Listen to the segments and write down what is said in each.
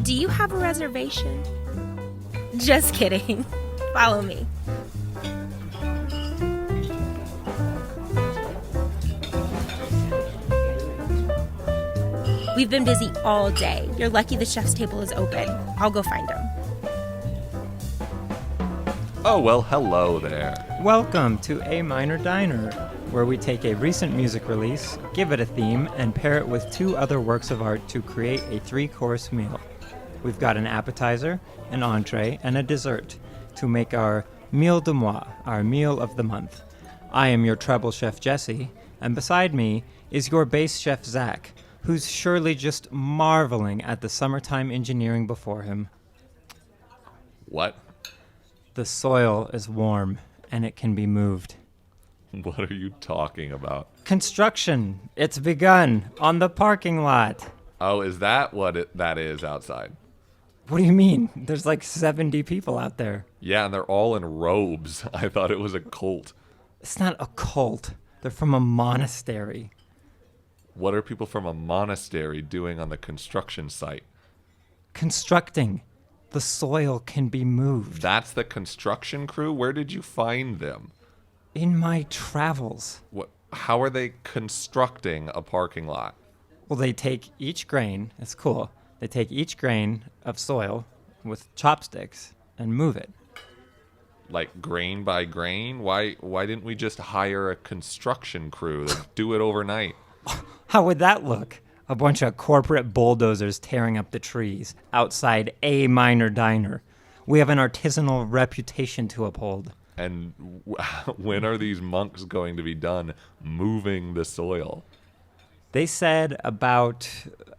Do you have a reservation? Just kidding. Follow me. We've been busy all day. You're lucky the chef's table is open. I'll go find him. Oh, well, hello there. Welcome to A Minor Diner, where we take a recent music release, give it a theme, and pair it with two other works of art to create a three-course meal. We've got an appetizer, an entree, and a dessert to make our meal du mois, our meal of the month. I am your treble chef, Jesse, and beside me is your base chef, Zach, who's surely just marveling at the summertime engineering before him. What? The soil is warm, and it can be moved. What are you talking about? Construction. It's begun on the parking lot. Oh, is that what that is outside? What do you mean? There's like 70 people out there. Yeah, and they're all in robes. I thought it was a cult. It's not a cult. They're from a monastery. What are people from a monastery doing on the construction site? Constructing. The soil can be moved. That's the construction crew? Where did you find them? In my travels. What? How are they constructing a parking lot? Well, they take each grain. It's cool. They take each grain of soil with chopsticks and move it. Like grain by grain? Why didn't we just hire a construction crew to do it overnight? How would that look? A bunch of corporate bulldozers tearing up the trees outside A Minor Diner. We have an artisanal reputation to uphold. And when are these monks going to be done moving the soil? They said about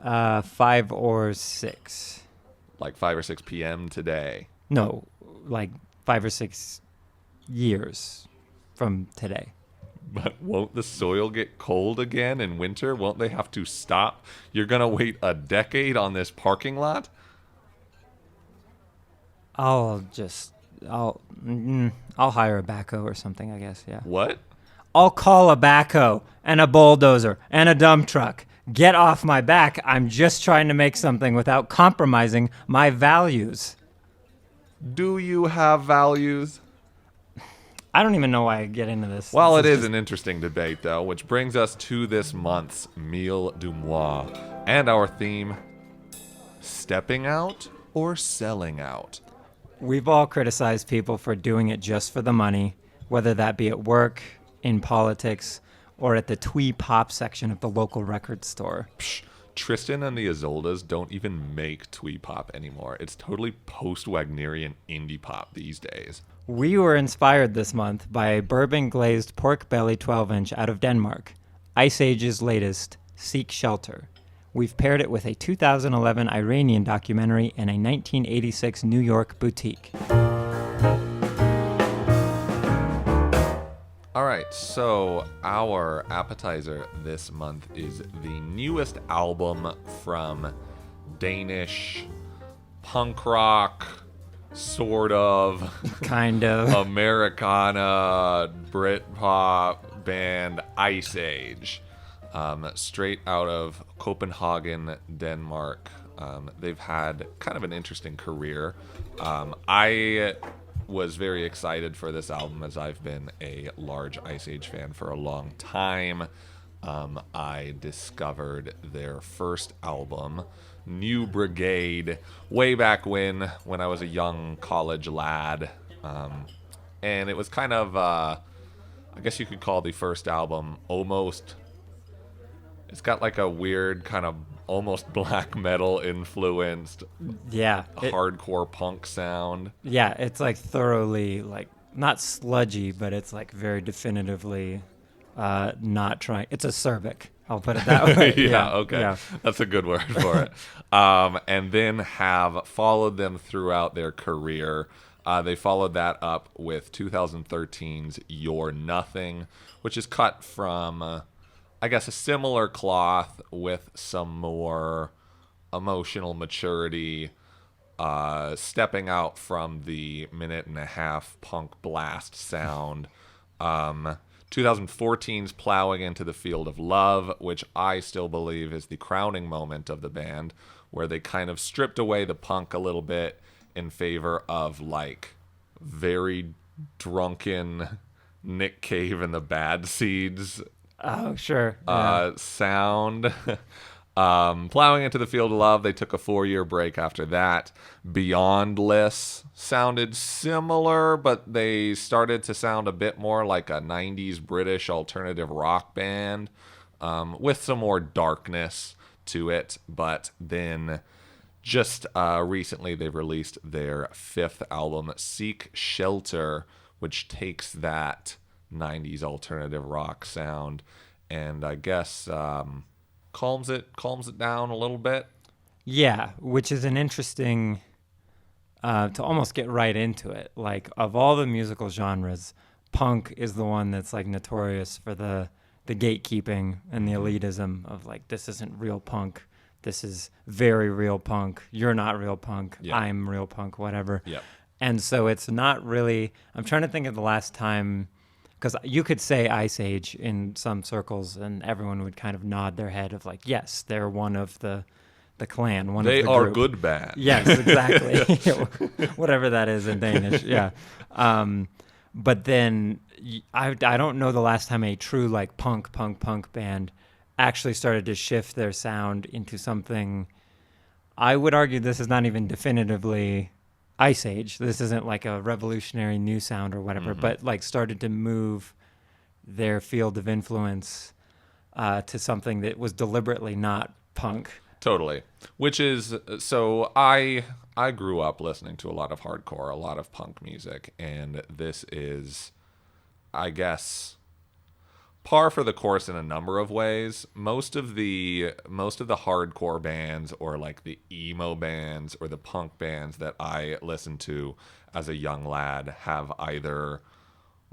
5 or 6. Like 5 or 6 p.m. today. No, like 5 or 6 years from today. But won't the soil get cold again in winter? Won't they have to stop? You're going to wait a decade on this parking lot? I'll hire a backhoe or something, I guess, yeah. What? I'll call a backhoe and a bulldozer and a dump truck. Get off my back. I'm just trying to make something without compromising my values. Do you have values? I don't even know why I get into this. Well, This it is just- an interesting debate, though, which brings us to this month's Meal du Mois and our theme, stepping out or selling out? We've all criticized people for doing it just for the money, whether that be at work, in politics, or at the twee pop section of the local record store. Psh, Tristan and the Isoldas don't even make twee pop anymore. It's totally post-Wagnerian indie pop these days. We were inspired this month by a bourbon-glazed pork belly 12-inch out of Denmark, Ice Age's latest, Seek Shelter. We've paired it with a 2011 Iranian documentary and a 1986 New York boutique. All right, so our appetizer this month is the newest album from Danish punk rock, sort of, Kind of. Americana, Britpop band Ice Age. Straight out of Copenhagen, Denmark. They've had kind of an interesting career. I was very excited for this album as I've been a large Ice Age fan for a long time. I discovered their first album, New Brigade, way back when I was a young college lad. And it was kind of, I guess you could call the first album almost... It's got like a weird kind of almost black metal influenced Yeah. hardcore punk sound. Yeah, it's like thoroughly, like, not sludgy, but it's like very definitively not trying. It's acerbic. I'll put it that way. Yeah, okay. Yeah. That's a good word for it. And then have followed them throughout their career. They followed that up with 2013's You're Nothing, which is cut from, I guess, a similar cloth with some more emotional maturity, stepping out from the minute and a half punk blast sound 2014's Plowing into the Field of Love, which I still believe is the crowning moment of the band, where they kind of stripped away the punk a little bit in favor of like very drunken Nick Cave and the Bad Seeds Oh, sure. Yeah. sound. Plowing into the Field of Love, they took a 4-year break after that. Beyondless sounded similar, but they started to sound a bit more like a 90s British alternative rock band, with some more darkness to it. But then just recently they've released their 5th album, Seek Shelter, which takes that 90s alternative rock sound and I guess calms it down a little bit. Yeah, which is an interesting to almost get right into it. Like, of all the musical genres, punk is the one that's like notorious for the gatekeeping and the elitism of like, this isn't real punk. This is very real punk. You're not real punk. Yeah. I'm real punk, whatever. Yep. And so it's not really, I'm trying to think of the last time, because you could say Ice Age in some circles and everyone would kind of nod their head of like, yes, they're one of the clan, one They of the are group. good band. Yes, exactly. Whatever that is in Danish, yeah. But then I don't know the last time a true like punk band actually started to shift their sound into something. I would argue this is not even definitively Ice Age. This isn't like a revolutionary new sound or whatever, but like started to move their field of influence to something that was deliberately not punk. Totally. Which is, so I grew up listening to a lot of hardcore, a lot of punk music, and this is, I guess, par for the course in a number of ways. Most of the hardcore bands or like the emo bands or the punk bands that I listened to as a young lad have either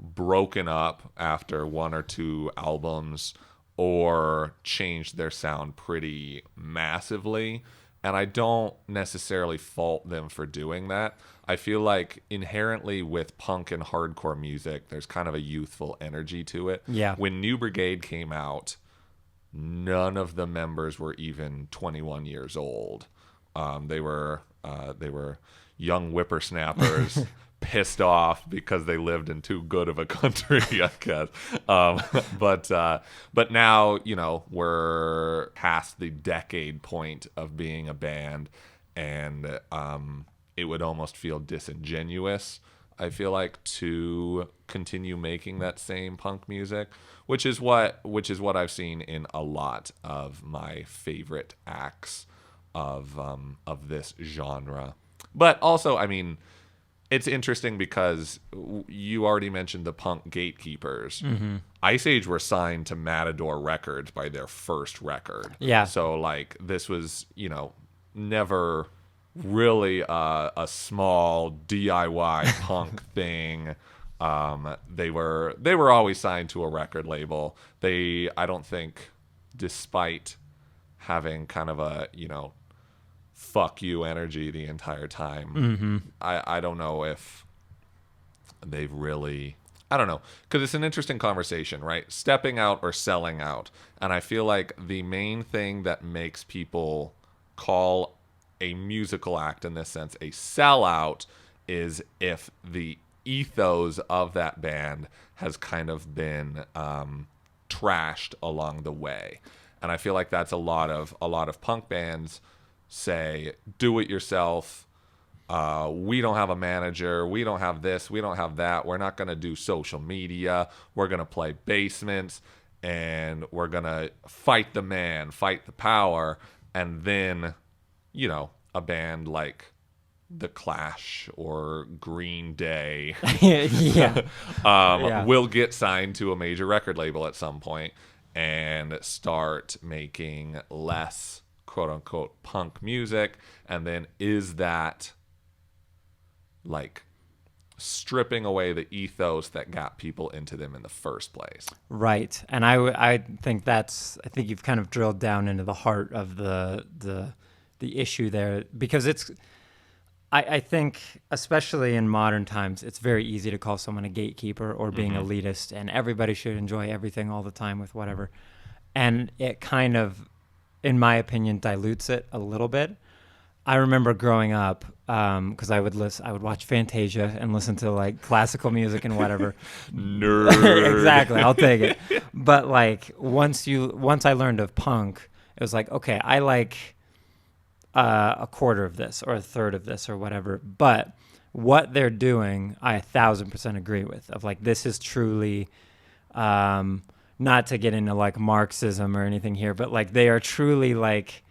broken up after 1 or 2 albums or changed their sound pretty massively. And I don't necessarily fault them for doing that. I feel like inherently with punk and hardcore music, there's kind of a youthful energy to it. Yeah. When New Brigade came out, none of the members were even 21 years old. They were young whippersnappers pissed off because they lived in too good of a country, I guess. But now, you know, we're past the decade point of being a band, and it would almost feel disingenuous, I feel like, to continue making that same punk music, which is what I've seen in a lot of my favorite acts of this genre. But also, I mean, it's interesting because you already mentioned the punk gatekeepers. Mm-hmm. Ice Age were signed to Matador Records by their first record. Yeah. So like this was, you know, never really a small DIY punk thing. They were always signed to a record label. I don't think, despite having kind of a, you know, fuck you energy the entire time. Mm-hmm. I don't know if they've really, I don't know, because it's an interesting conversation, right? Stepping out or selling out. And I feel like the main thing that makes people call a musical act in this sense a sellout is if the ethos of that band has kind of been trashed along the way. And I feel like that's a lot of punk bands say, do it yourself. We don't have a manager. We don't have this. We don't have that. We're not going to do social media. We're going to play basements, and we're going to fight the man, fight the power. And then, you know, a band like The Clash or Green Day will get signed to a major record label at some point and start making less quote-unquote punk music. And then is that like stripping away the ethos that got people into them in the first place? Right. And I think you've kind of drilled down into the heart of the issue there, because I think, especially in modern times, it's very easy to call someone a gatekeeper or being elitist, and everybody should enjoy everything all the time with whatever. And it kind of, in my opinion, dilutes it a little bit. I remember growing up, because I would watch Fantasia and listen to like classical music and whatever. Nerd. Exactly, I'll take it. But like once I learned of punk, it was like, okay, I like a quarter of this or a third of this or whatever. But what they're doing, I 1,000% agree with. Of like, this is truly, not to get into like Marxism or anything here, but like they are truly like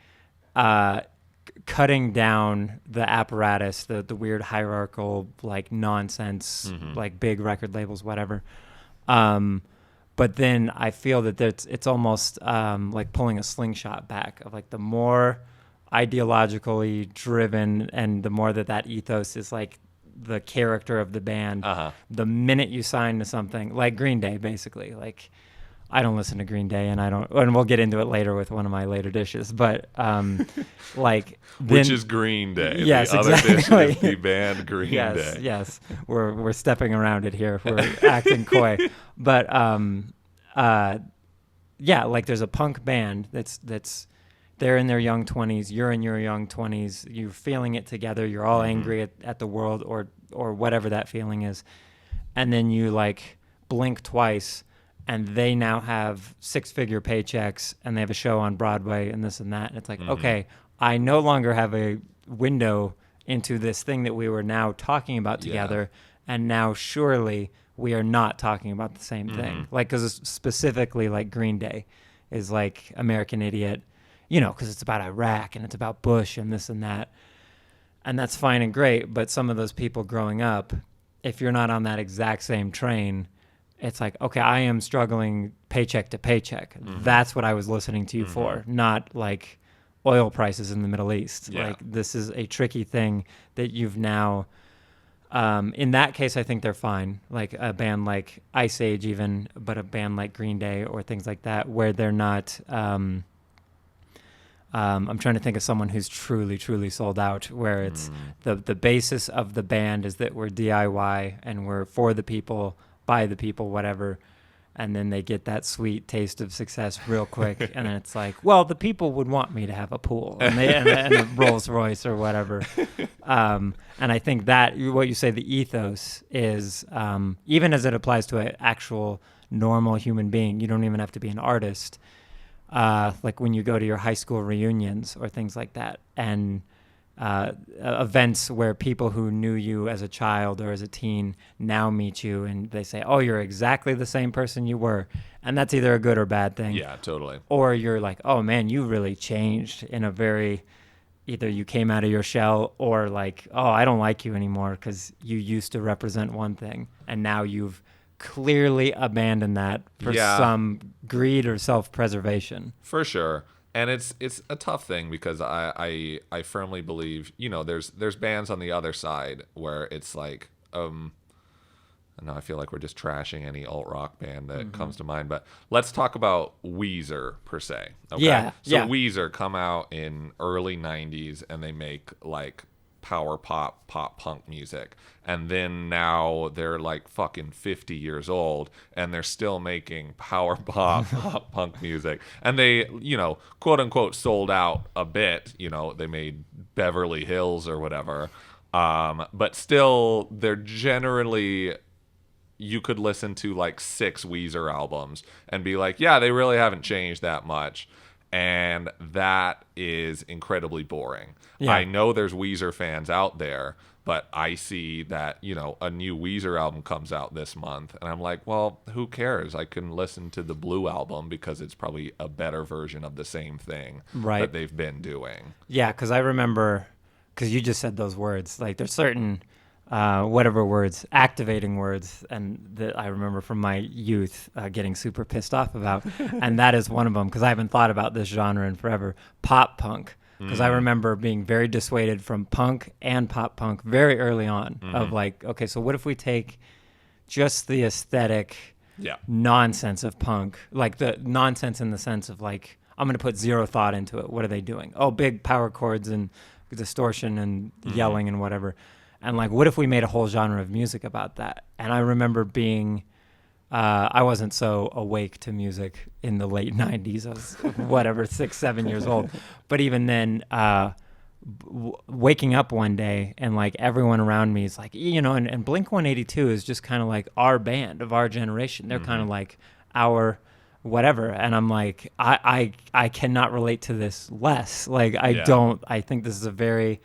cutting down the apparatus, the weird hierarchical like nonsense, like big record labels, whatever. But then I feel that it's almost like pulling a slingshot back of like the more ideologically driven and the more that ethos is like the character of the band, the minute you sign to something like Green Day, basically, like I don't listen to Green Day, and we'll get into it later with one of my later dishes, but like which is Green Day. Yes, the other exactly. dish is the band Green Day. Yes, we're stepping around it here. We're acting coy, but yeah, like there's a punk band that's they're in their young 20s, you're in your young 20s, you're feeling it together, you're all angry at the world or whatever that feeling is, and then you like blink twice and they now have 6-figure paychecks and they have a show on Broadway and this and that, and it's like, okay, I no longer have a window into this thing that we were now talking about together, and now surely we are not talking about the same thing. Like, because specifically like Green Day is like American Idiot, you know, because it's about Iraq and it's about Bush and this and that. And that's fine and great. But some of those people growing up, if you're not on that exact same train, it's like, okay, I am struggling paycheck to paycheck. That's what I was listening to you for, not like oil prices in the Middle East. Like, this is a tricky thing that you've now... in that case, I think they're fine. Like a band like Ice Age even, but a band like Green Day or things like that, where they're not... I'm trying to think of someone who's truly, truly sold out, where it's the basis of the band is that we're DIY and we're for the people, by the people, whatever. And then they get that sweet taste of success real quick. And then it's like, well, the people would want me to have a pool and a Rolls Royce or whatever. And I think that what you say, the ethos is, even as it applies to an actual normal human being, you don't even have to be an artist. Like when you go to your high school reunions or things like that, and events where people who knew you as a child or as a teen now meet you and they say, oh, you're exactly the same person you were. And that's either a good or bad thing. Yeah, totally. Or you're like, oh man, you really changed in a very, either you came out of your shell or like, oh, I don't like you anymore because you used to represent one thing and now you've clearly abandoned that for some greed or self-preservation. For sure. And it's a tough thing because I firmly believe, you know, there's bands on the other side where it's like, now I feel like we're just trashing any alt rock band that comes to mind, but let's talk about Weezer per se. Okay? So Weezer come out in early 90s and they make like power pop punk music, and then now they're like fucking 50 years old and they're still making power pop punk music, and they, you know, quote unquote sold out a bit, you know, they made Beverly Hills or whatever, but still they're generally, you could listen to like 6 Weezer albums and be like, yeah, they really haven't changed that much. And that is incredibly boring. Yeah. I know there's Weezer fans out there, but I see that, you know, a new Weezer album comes out this month, and I'm like, well, who cares? I can listen to the Blue album because it's probably a better version of the same thing that they've been doing. Yeah, because I remember, because you just said those words, like there's certain... whatever words, activating words, and that I remember from my youth getting super pissed off about, and that is one of them, because I haven't thought about this genre in forever, pop punk, because I remember being very dissuaded from punk and pop punk very early on, of like, okay, so what if we take just the aesthetic nonsense of punk, like the nonsense in the sense of like, I'm going to put zero thought into it, what are they doing? Oh, big power chords and distortion and yelling and whatever. And like, what if we made a whole genre of music about that? And I remember being, I wasn't so awake to music in the late 90s. I was whatever, 6, 7 years old. But even then, waking up one day and like everyone around me is like, and Blink 182 is just kind of like our band of our generation. They're kind of like our whatever. And I'm like, I cannot relate to this less. Like, I think this is a very,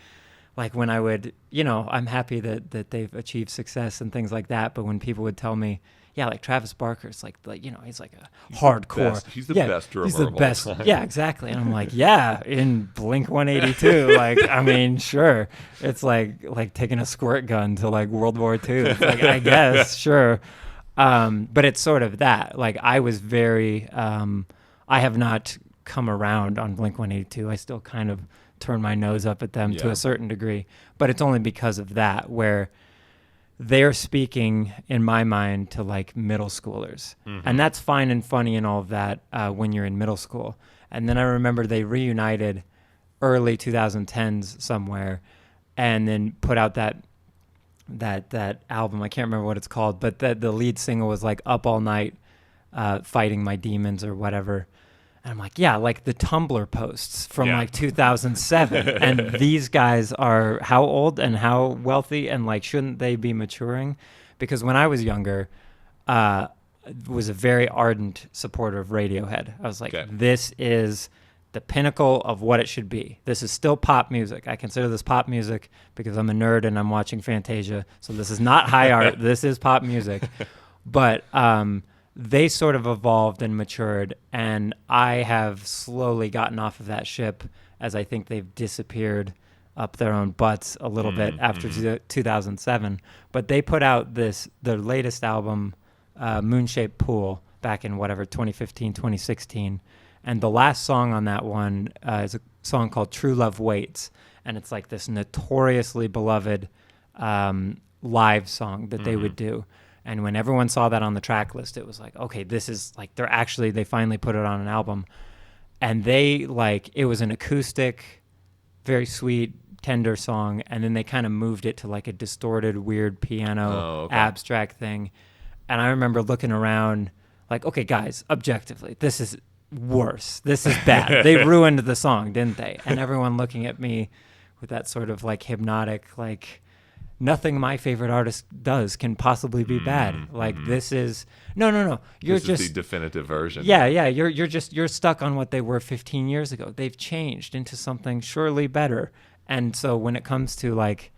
like when I would, I'm happy that they've achieved success and things like that. But when people would tell me, yeah, like Travis Barker's like he's like a hardcore. He's the best drummer. He's the of all best. time. Yeah, exactly. And I'm like, yeah, in Blink 182, like, I mean, sure. It's like taking a squirt gun to like World War II. It's like, I guess, sure. But it's sort of that. Like, I was very, I have not come around on Blink 182. I still kind of turn my nose up at them to a certain degree, but it's only because of that, where they're speaking, in my mind, to like middle schoolers. And that's fine and funny and all of that when you're in middle school. And then I remember they reunited early 2010s somewhere and then put out that album. I can't remember what it's called, but the lead single was like Up All Night, Fighting My Demons or whatever. And I'm like, yeah, like the Tumblr posts from like 2007. And these guys are how old and how wealthy, and like, shouldn't they be maturing? Because when I was younger, was a very ardent supporter of Radiohead. I was like, this is the pinnacle of what it should be. This is still pop music. I consider this pop music because I'm a nerd and I'm watching Fantasia. So this is not high art. This is pop music. But they sort of evolved and matured, and I have slowly gotten off of that ship as I think they've disappeared up their own butts a little bit after 2007. But they put out their latest album, Moonshaped Pool, back in 2015, 2016. And the last song on that one is a song called True Love Waits. And it's like this notoriously beloved live song that they would do. And when everyone saw that on the track list, it was like, okay, this is like, they finally put it on an album. And it was an acoustic, very sweet, tender song. And then they kind of moved it to like a distorted, weird piano, abstract thing. And I remember looking around like, okay, guys, objectively, this is worse. This is bad. They ruined the song, didn't they? And everyone looking at me with that sort of like hypnotic, like, nothing my favorite artist does can possibly be bad. Like, this is no. You're this is the definitive version. Yeah. You're stuck on what they were 15 years ago. They've changed into something surely better. And so when it comes to like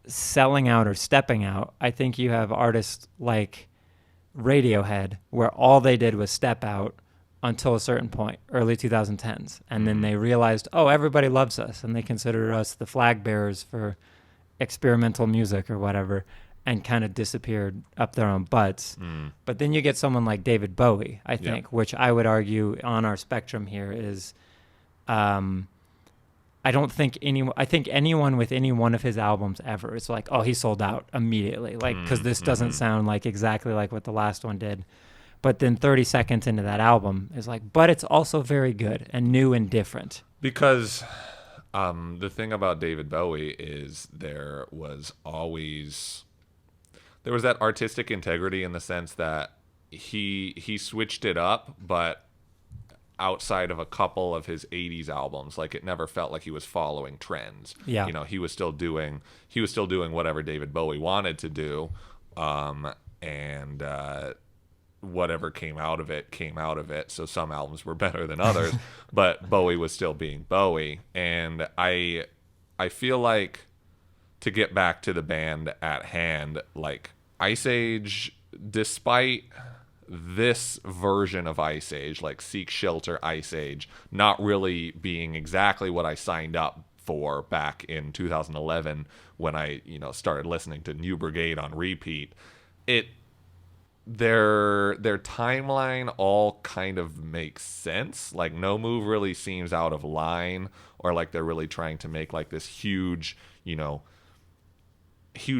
selling out or stepping out, I think you have artists like Radiohead, where all they did was step out until a certain point, early 2010s, and then they realized, oh, everybody loves us, and they consider us the flag bearers for experimental music or whatever, and kind of disappeared up their own butts. But then you get someone like David Bowie, I think, which I would argue on our spectrum here is, I think anyone with any one of his albums ever, it's like, oh, he sold out immediately, like, because this doesn't sound like exactly like what the last one did. But then 30 seconds into that album is like, but it's also very good and new and different. Because the thing about David Bowie is there was that artistic integrity in the sense that he switched it up, but outside of a couple of his 80s albums, like, it never felt like he was following trends. Yeah. He was still doing whatever David Bowie wanted to do, and whatever came out of it. So some albums were better than others, but Bowie was still being Bowie. And I feel like, to get back to the band at hand, like, Ice Age, despite this version of Ice Age, like Seek Shelter Ice Age, not really being exactly what I signed up for back in 2011 when I, started listening to New Brigade on repeat, their timeline all kind of makes sense. Like, No Move really seems out of line, or like they're really trying to make like this huge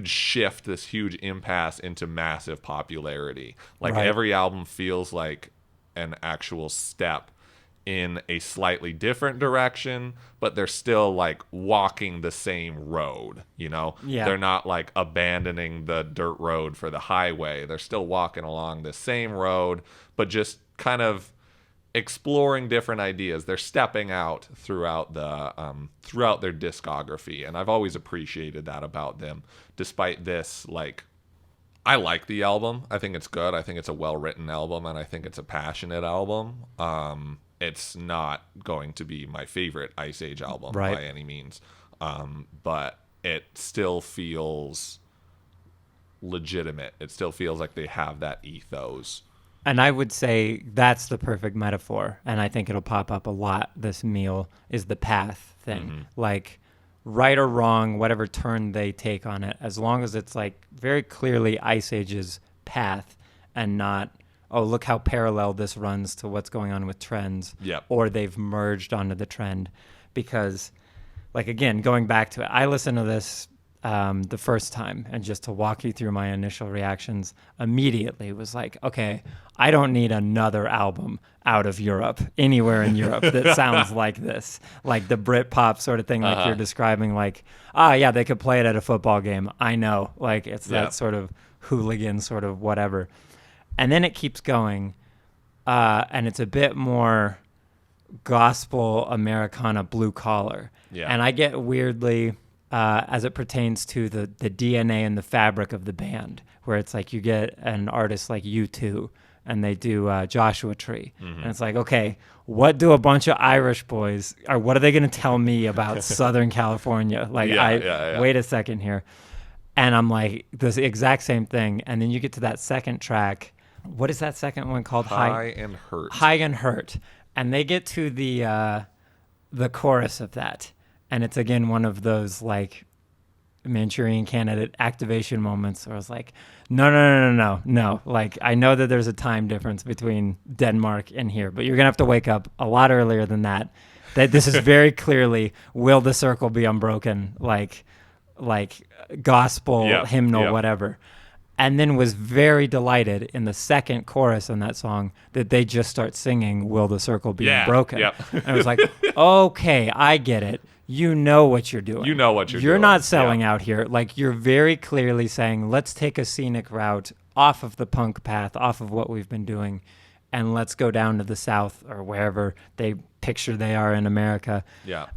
shift, this huge impasse into massive popularity. Like, right. Every album feels like an actual step in a slightly different direction, but they're still like walking the same road, you know? Yeah. They're not like abandoning the dirt road for the highway. They're still walking along the same road, but just kind of exploring different ideas. They're stepping out throughout their discography, and I've always appreciated that about them. Despite this, like, I like the album. I think it's good. I think it's a well-written album, and I think it's a passionate album. It's not going to be my favorite Ice Age album by any means, but it still feels legitimate. It still feels like they have that ethos. And I would say that's the perfect metaphor, and I think it'll pop up a lot this meal, is the path thing. Like, right or wrong, whatever turn they take on it, as long as it's like very clearly Ice Age's path and not, oh, look how parallel this runs to what's going on with trends, or they've merged onto the trend. Because, like, again, going back to it, I listened to this the first time, and just to walk you through my initial reactions, immediately was like, okay, I don't need another album out of Europe, anywhere in Europe, that sounds like this, like the Britpop sort of thing, like you're describing, like, yeah, they could play it at a football game. I know, like, it's that sort of hooligan sort of whatever. And then it keeps going, and it's a bit more gospel Americana blue collar. And I get weirdly, as it pertains to the DNA and the fabric of the band, where it's like you get an artist like U2 and they do Joshua Tree. And it's like, okay, what do a bunch of Irish boys, or what are they going to tell me about Southern California? Like, wait a second here. And I'm like, this exact same thing. And then you get to that second track. What is that second one called? High and Hurt. High and Hurt. And they get to the chorus of that. And it's, again, one of those, like, Manchurian Candidate activation moments where I was like, no. Like, I know that there's a time difference between Denmark and here, but you're going to have to wake up a lot earlier than that. That this is very clearly, will the circle be unbroken? Like gospel, hymnal, whatever. And then was very delighted in the second chorus on that song that they just start singing, Will the Circle Be Unbroken? And I was like, okay, I get it. You know what you're doing. You know what you're doing. You're not selling out here. Like, you're very clearly saying, let's take a scenic route off of the punk path, off of what we've been doing, and let's go down to the South or wherever they picture they are in America.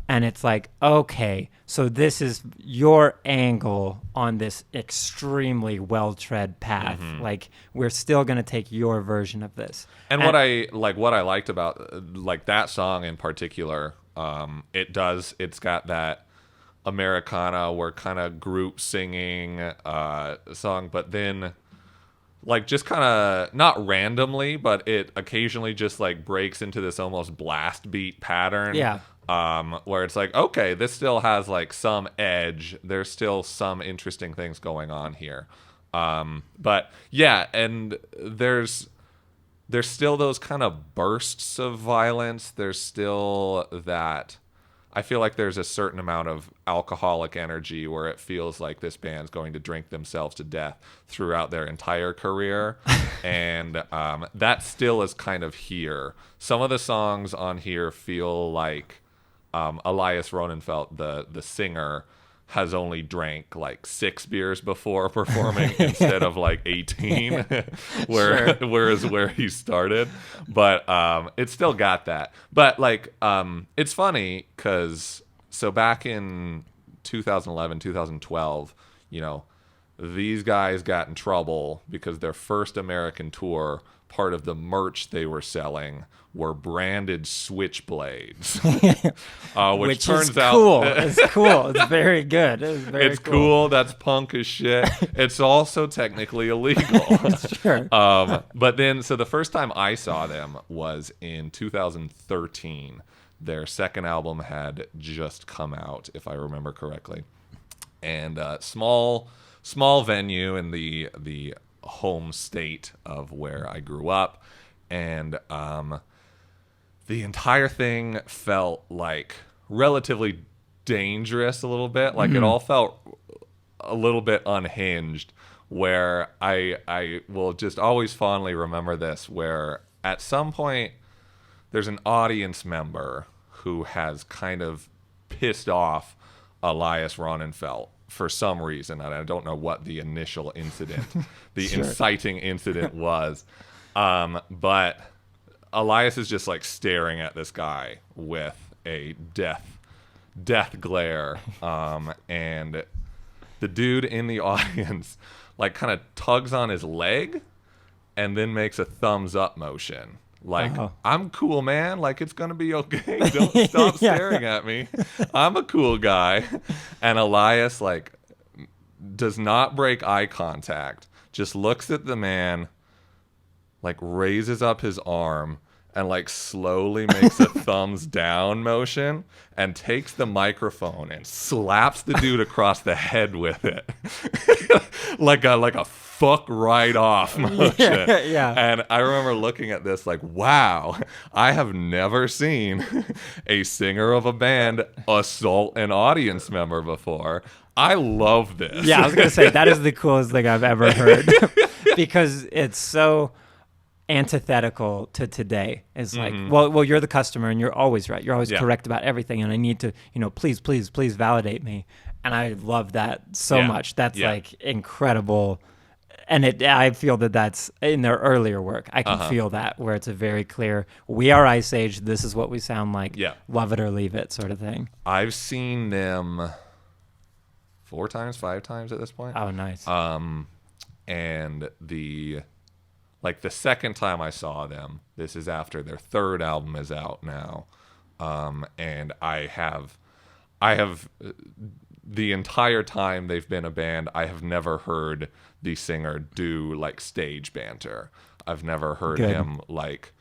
And it's like, okay, so this is your angle on this extremely well-tread path. Like, we're still going to take your version of this. And what I liked about like that song in particular, it's got that Americana or kind of group singing song, but then like just kind of not randomly, but it occasionally just like breaks into this almost blast beat pattern. Where it's like, okay, this still has like some edge. There's still some interesting things going on here. But yeah, and there's still those kind of bursts of violence. There's still that. I feel like there's a certain amount of alcoholic energy where it feels like this band's going to drink themselves to death throughout their entire career. And that still is kind of here. Some of the songs on here feel like Elias Ronenfeld, the singer, has only drank like 6 beers before performing instead of like 18, whereas where he started. But it's still got that. But like, it's funny because so back in 2011, 2012, you know, these guys got in trouble because their first American tour, part of the merch they were selling were branded switchblades, which turns out cool. It's cool. It's very good. It's cool. That's punk as shit. It's also technically illegal. Sure. But then, so the first time I saw them was in 2013. Their second album had just come out, if I remember correctly, and small venue in the home state of where I grew up, and the entire thing felt like relatively dangerous a little bit. Like it all felt a little bit unhinged, where I will just always fondly remember this, where at some point there's an audience member who has kind of pissed off Elias Ronenfeld for some reason, and I don't know what the initial incident, the inciting incident was, but Elias is just like staring at this guy with a death glare, and the dude in the audience like kind of tugs on his leg and then makes a thumbs up motion. Like, I'm cool, man. Like, it's going to be okay. Don't stop staring at me. I'm a cool guy. And Elias, like, does not break eye contact. Just looks at the man, like, raises up his arm, and, like, slowly makes a thumbs down motion and takes the microphone and slaps the dude across the head with it. like a fuck right off motion. Yeah. And I remember looking at this like, wow, I have never seen a singer of a band assault an audience member before. I love this. Yeah, I was going to say, that is the coolest thing I've ever heard. Because it's so antithetical to today. It's like, well, you're the customer and you're always right. You're always correct about everything. And I need to, please validate me. And I love that so much. That's like incredible. And I feel that that's in their earlier work. I can feel that, where it's a very clear, we are Ice Age. This is what we sound like. Yeah. Love it or leave it sort of thing. I've seen them 5 times at this point. Oh, nice. And the second time I saw them, this is after their third album is out now. And I have the entire time they've been a band, I have never heard the singer do like stage banter. I've never heard him like,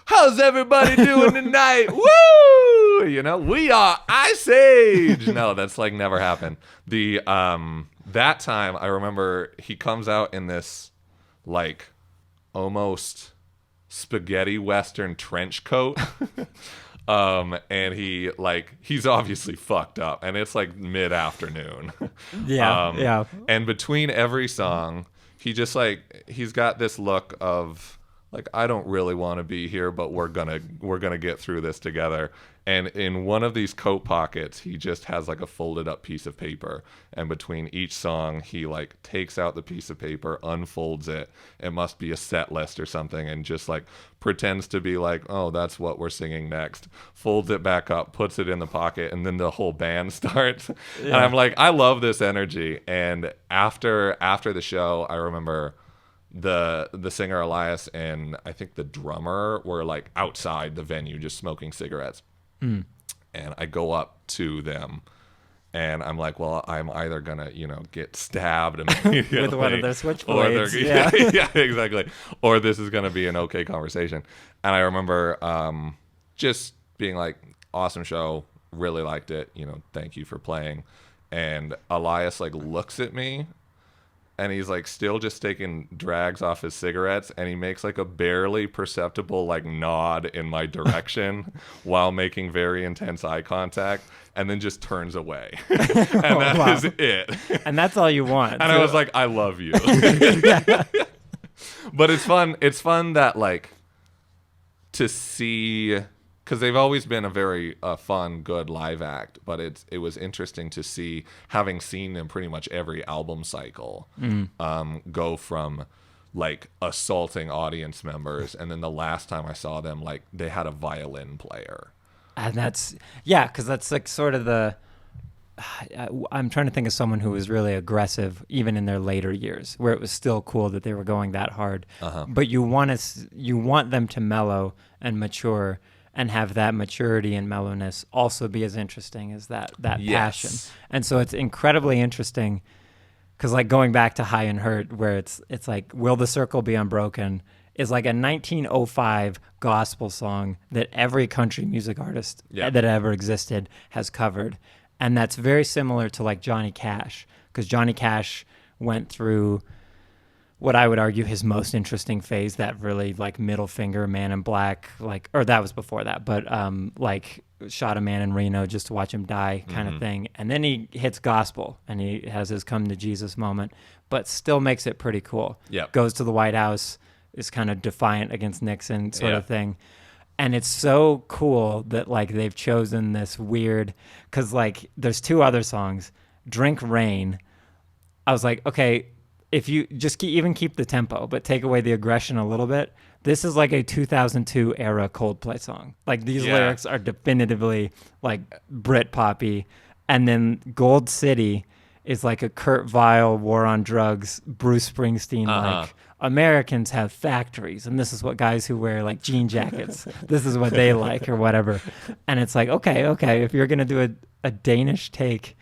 how's everybody doing tonight? Woo! We are Ice Age. No, that's like never happened. The that time I remember he comes out in this like almost spaghetti western trench coat. And he's obviously fucked up, and it's like mid-afternoon. Yeah. And between every song, he's got this look of like, I don't really want to be here, but we're gonna get through this together. And in one of these coat pockets, he just has like a folded up piece of paper. And between each song, he like takes out the piece of paper, unfolds it. It must be a set list or something, and just like pretends to be like, oh, that's what we're singing next. Folds it back up, puts it in the pocket, and then the whole band starts. Yeah. And I'm like, I love this energy. And after the show, I remember the singer Elias and I think the drummer were like outside the venue just smoking cigarettes. And I go up to them and I'm like, well, I'm either gonna get stabbed immediately with one of their switchblades. Yeah, exactly, or this is gonna be an okay conversation. And I remember just being like, awesome show, really liked it, thank you for playing. And Elias like looks at me and he's like still just taking drags off his cigarettes, and he makes like a barely perceptible like nod in my direction while making very intense eye contact, and then just turns away. And that is it. And that's all you want. And I was like, I love you. But it's fun that like to see, because they've always been a very fun, good live act, but it was interesting to see, having seen them pretty much every album cycle, go from like assaulting audience members, and then the last time I saw them, like they had a violin player. And that's, because that's like sort of the, I'm trying to think of someone who was really aggressive even in their later years, where it was still cool that they were going that hard. But you want them to mellow and mature, and have that maturity and mellowness also be as interesting as that passion. And so it's incredibly interesting, because like going back to High and Hurt, where it's like, Will the Circle Be Unbroken is like a 1905 gospel song that every country music artist that ever existed has covered. And that's very similar to like Johnny Cash, because Johnny Cash went through what I would argue his most interesting phase, that really like middle finger Man in Black, like, or that was before that, but like shot a man in Reno just to watch him die kind of thing. And then he hits gospel and he has his come to Jesus moment, but still makes it pretty cool. Goes to the White House, is kind of defiant against Nixon sort of thing. And it's so cool that like they've chosen this weird, because like there's two other songs, Drink Rain. I was like, okay, if you just even keep the tempo, but take away the aggression a little bit, this is like a 2002 era Coldplay song. Like these lyrics are definitively like Brit poppy. And then Gold City is like a Kurt Weill, War on Drugs, Bruce Springsteen, like Americans have factories, and this is what guys who wear like jean jackets, this is what they like or whatever. And it's like, okay, if you're going to do a Danish take,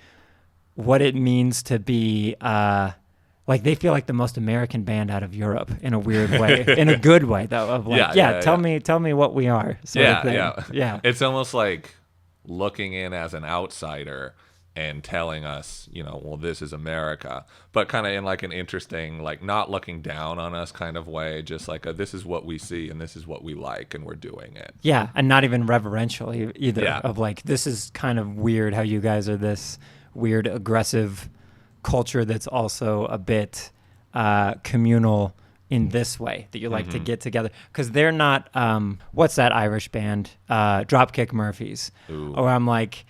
what it means to be like they feel like the most American band out of Europe in a weird way, in a good way though, of like, tell me what we are. Sort of thing. Yeah. It's almost like looking in as an outsider and telling us, well, this is America, but kind of in like an interesting, like not looking down on us kind of way, just like this is what we see and this is what we like and we're doing it. Yeah, and not even reverential either, of like, this is kind of weird how you guys are this weird, aggressive culture that's also a bit communal in this way, that you like to get together. Because they're not, what's that Irish band? Dropkick Murphys. Ooh. Or I'm like,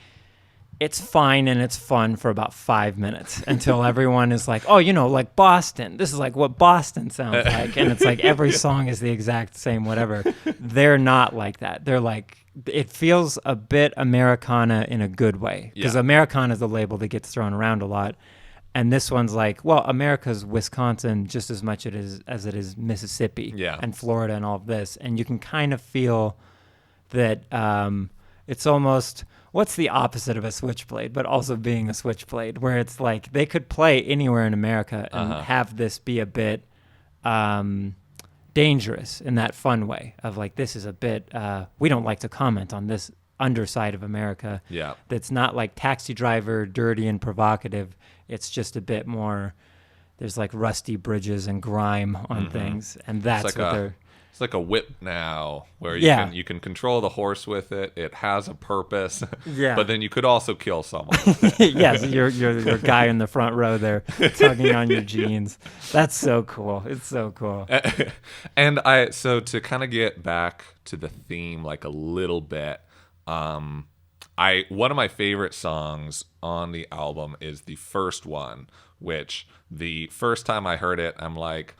it's fine and it's fun for about 5 minutes until everyone is like, oh, like Boston. This is like what Boston sounds like. And it's like every song is the exact same, whatever. They're not like that. They're like, it feels a bit Americana in a good way. Because Americana is a label that gets thrown around a lot. And this one's like, well, America's Wisconsin just as much as it is Mississippi and Florida and all of this. And you can kind of feel that it's almost, what's the opposite of a switchblade, but also being a switchblade, where it's like they could play anywhere in America and have this be a bit dangerous in that fun way of like, this is a bit, we don't like to comment on this underside of America. Yeah. That's not like Taxi Driver, dirty and provocative. It's just a bit more, there's like rusty bridges and grime on things. And that's it's like what they're... It's like a whip now, where you can control the horse with it. It has a purpose. Yeah. But then you could also kill someone. Yes, your guy in the front row there tugging on your jeans. That's so cool. It's so cool. And so to kind of get back to the theme like a little bit, one of my favorite songs on the album is the first one, which the first time I heard it, I'm like,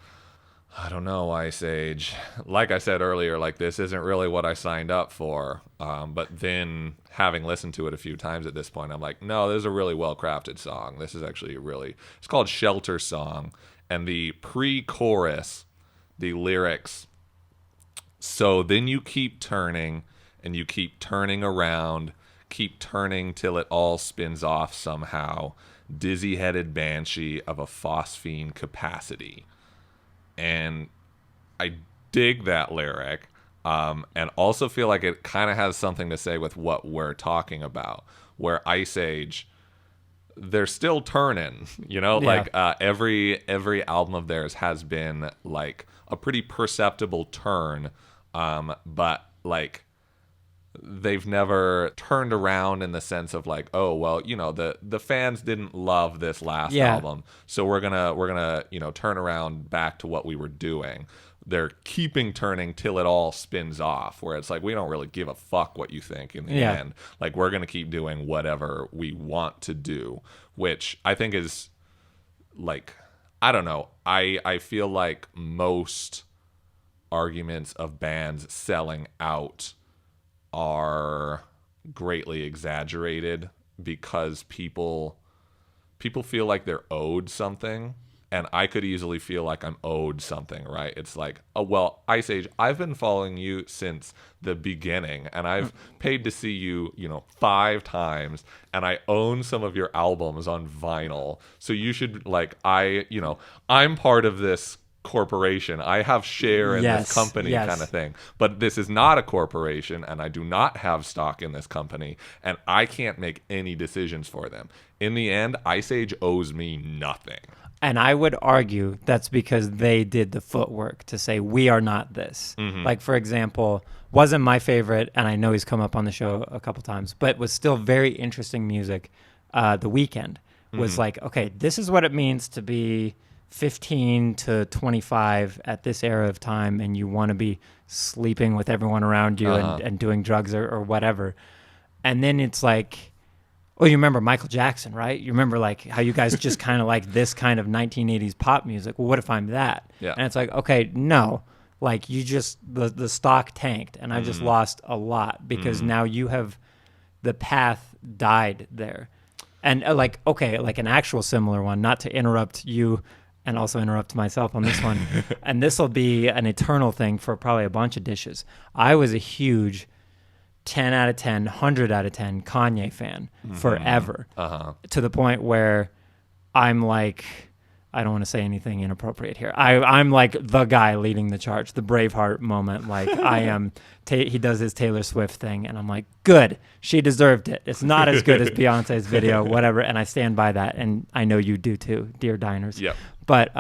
I don't know, Ice Age. Like I said earlier, like this isn't really what I signed up for. But then having listened to it a few times at this point, I'm like, no, this is a really well-crafted song. This is actually it's called Shelter Song. And the pre-chorus, the lyrics, so then you keep turning and you keep turning around, keep turning till it all spins off somehow. Dizzy-headed banshee of a phosphine capacity. And I dig that lyric, and also feel like it kind of has something to say with what we're talking about, where Ice Age, they're still turning, like every album of theirs has been like a pretty perceptible turn, but like they've never turned around in the sense of like, oh well, the fans didn't love this last album, so we're gonna turn around back to what we were doing. They're keeping turning till it all spins off, where it's like, we don't really give a fuck what you think in the end. Like, we're gonna keep doing whatever we want to do, which I think is like, I don't know, I feel like most arguments of bands selling out are greatly exaggerated because people feel like they're owed something, and I could easily feel like I'm owed something, right? It's like, oh well, Ice Age, I've been following you since the beginning, and I've paid to see you 5 times, and I own some of your albums on vinyl, so you should, like, I'm part of this corporation, I have share in this company, kind of thing, but this is not a corporation, and I do not have stock in this company, and I can't make any decisions for them. In the end, Ice Age owes me nothing. And I would argue that's because they did the footwork to say, we are not this. Like, for example, wasn't my favorite, and I know he's come up on the show a couple times, but was still very interesting music. The Weeknd was like, okay, this is what it means to be 15 to 25 at this era of time, and you want to be sleeping with everyone around you and doing drugs or whatever. And then it's like, oh, you remember Michael Jackson, right? You remember like how you guys just kind of like this kind of 1980s pop music. Well, what if I'm that? Yeah. And it's like, okay, no, like you just, the stock tanked and I just lost a lot because now you have, the path died there. And like, okay, like an actual similar one, not to interrupt you and also interrupt myself on this one. And this will be an eternal thing for probably a bunch of dishes. I was a huge 10 out of 10, 100 out of 10 Kanye fan forever, to the point where I'm like, I don't want to say anything inappropriate here. I'm like the guy leading the charge, the Braveheart moment. Like I am, he does his Taylor Swift thing and I'm like, good, she deserved it. It's not as good as Beyonce's video, whatever. And I stand by that. And I know you do too, dear diners. Yep. But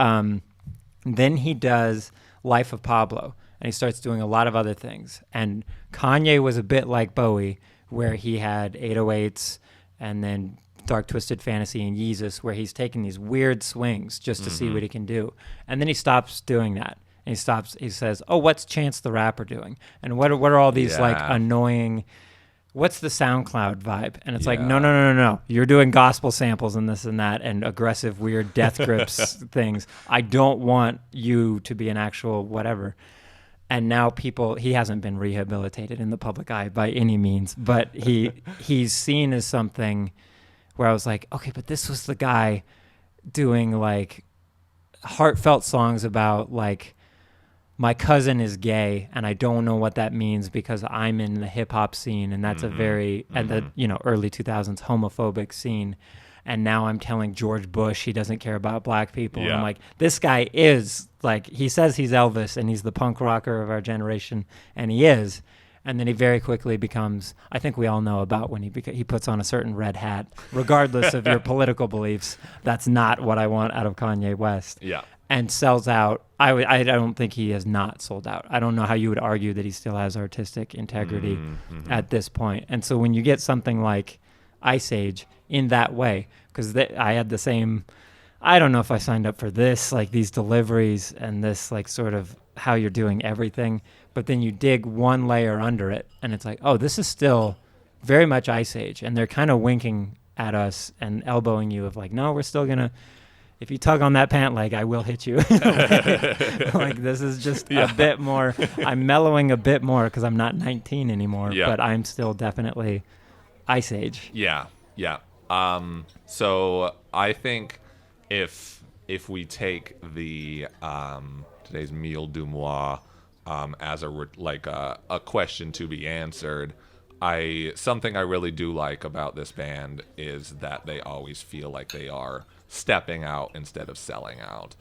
then he does Life of Pablo and he starts doing a lot of other things. And Kanye was a bit like Bowie, where he had 808s and then Dark Twisted Fantasy and Yeezus, where he's taking these weird swings just to see what he can do. And then he stops doing that. And he says, oh, what's Chance the Rapper doing? And what are all these like annoying, what's the SoundCloud vibe? And it's like, no. You're doing gospel samples and this and that and aggressive, weird death grips things. I don't want you to be an actual whatever. And now he hasn't been rehabilitated in the public eye by any means, but he's seen as something where I was like, okay, but this was the guy doing like heartfelt songs about like, my cousin is gay and I don't know what that means because I'm in the hip hop scene and that's a very, at the, early 2000s homophobic scene. And now I'm telling George Bush he doesn't care about black people. Yeah. And I'm like, this guy is like, he says he's Elvis and he's the punk rocker of our generation, and he is. And then he very quickly becomes, I think we all know about when he puts on a certain red hat, regardless of your political beliefs. That's not what I want out of Kanye West. Yeah. And sells out. I don't think he has not sold out. I don't know how you would argue that he still has artistic integrity at this point. And so when you get something like Ice Age in that way, because I had the same, I don't know if I signed up for this, like these deliveries and this like sort of how you're doing everything, but then you dig one layer under it and it's like, oh, this is still very much Ice Age. And they're kind of winking at us and elbowing you of like, no, we're still going to, if you tug on that pant leg, I will hit you. like this is just a bit more, I'm mellowing a bit more because I'm not 19 anymore, but I'm still definitely Ice Age. Yeah. So I think if we take the today's meal du mois as a question to be answered, something I really do like about this band is that they always feel like they are stepping out instead of selling out.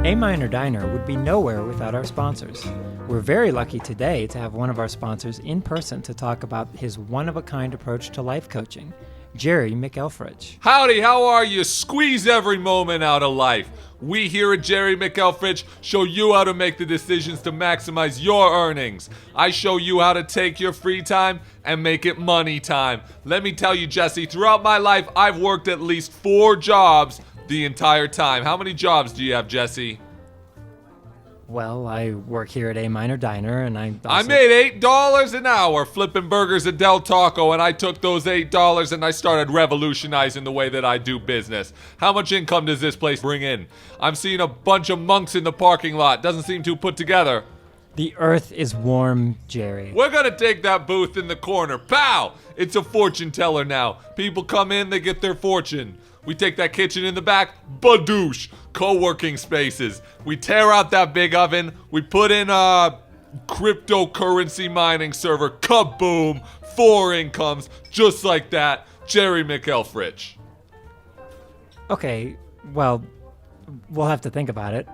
A Minor Diner would be nowhere without our sponsors. We're very lucky today to have one of our sponsors in person to talk about his one-of-a-kind approach to life coaching, Jerry McElfridge. Howdy, how are you? Squeeze every moment out of life. We here at Jerry McElfridge show you how to make the decisions to maximize your earnings. I show you how to take your free time and make it money time. Let me tell you, Jesse, throughout my life, I've worked at least 4 jobs the entire time. How many jobs do you have, Jesse? Well, I work here at A Minor Diner, and I made $8 an hour flipping burgers at Del Taco, and I took those $8 and I started revolutionizing the way that I do business. How much income does this place bring in? I'm seeing a bunch of monks in the parking lot. Doesn't seem too put together. The earth is warm, Jerry. We're gonna take that booth in the corner. Pow! It's a fortune teller now. People come in, they get their fortune. We take that kitchen in the back, badoosh, co-working spaces. We tear out that big oven, we put in a cryptocurrency mining server, kaboom, 4 incomes, just like that. Jerry McElfridge. Okay, well, we'll have to think about it,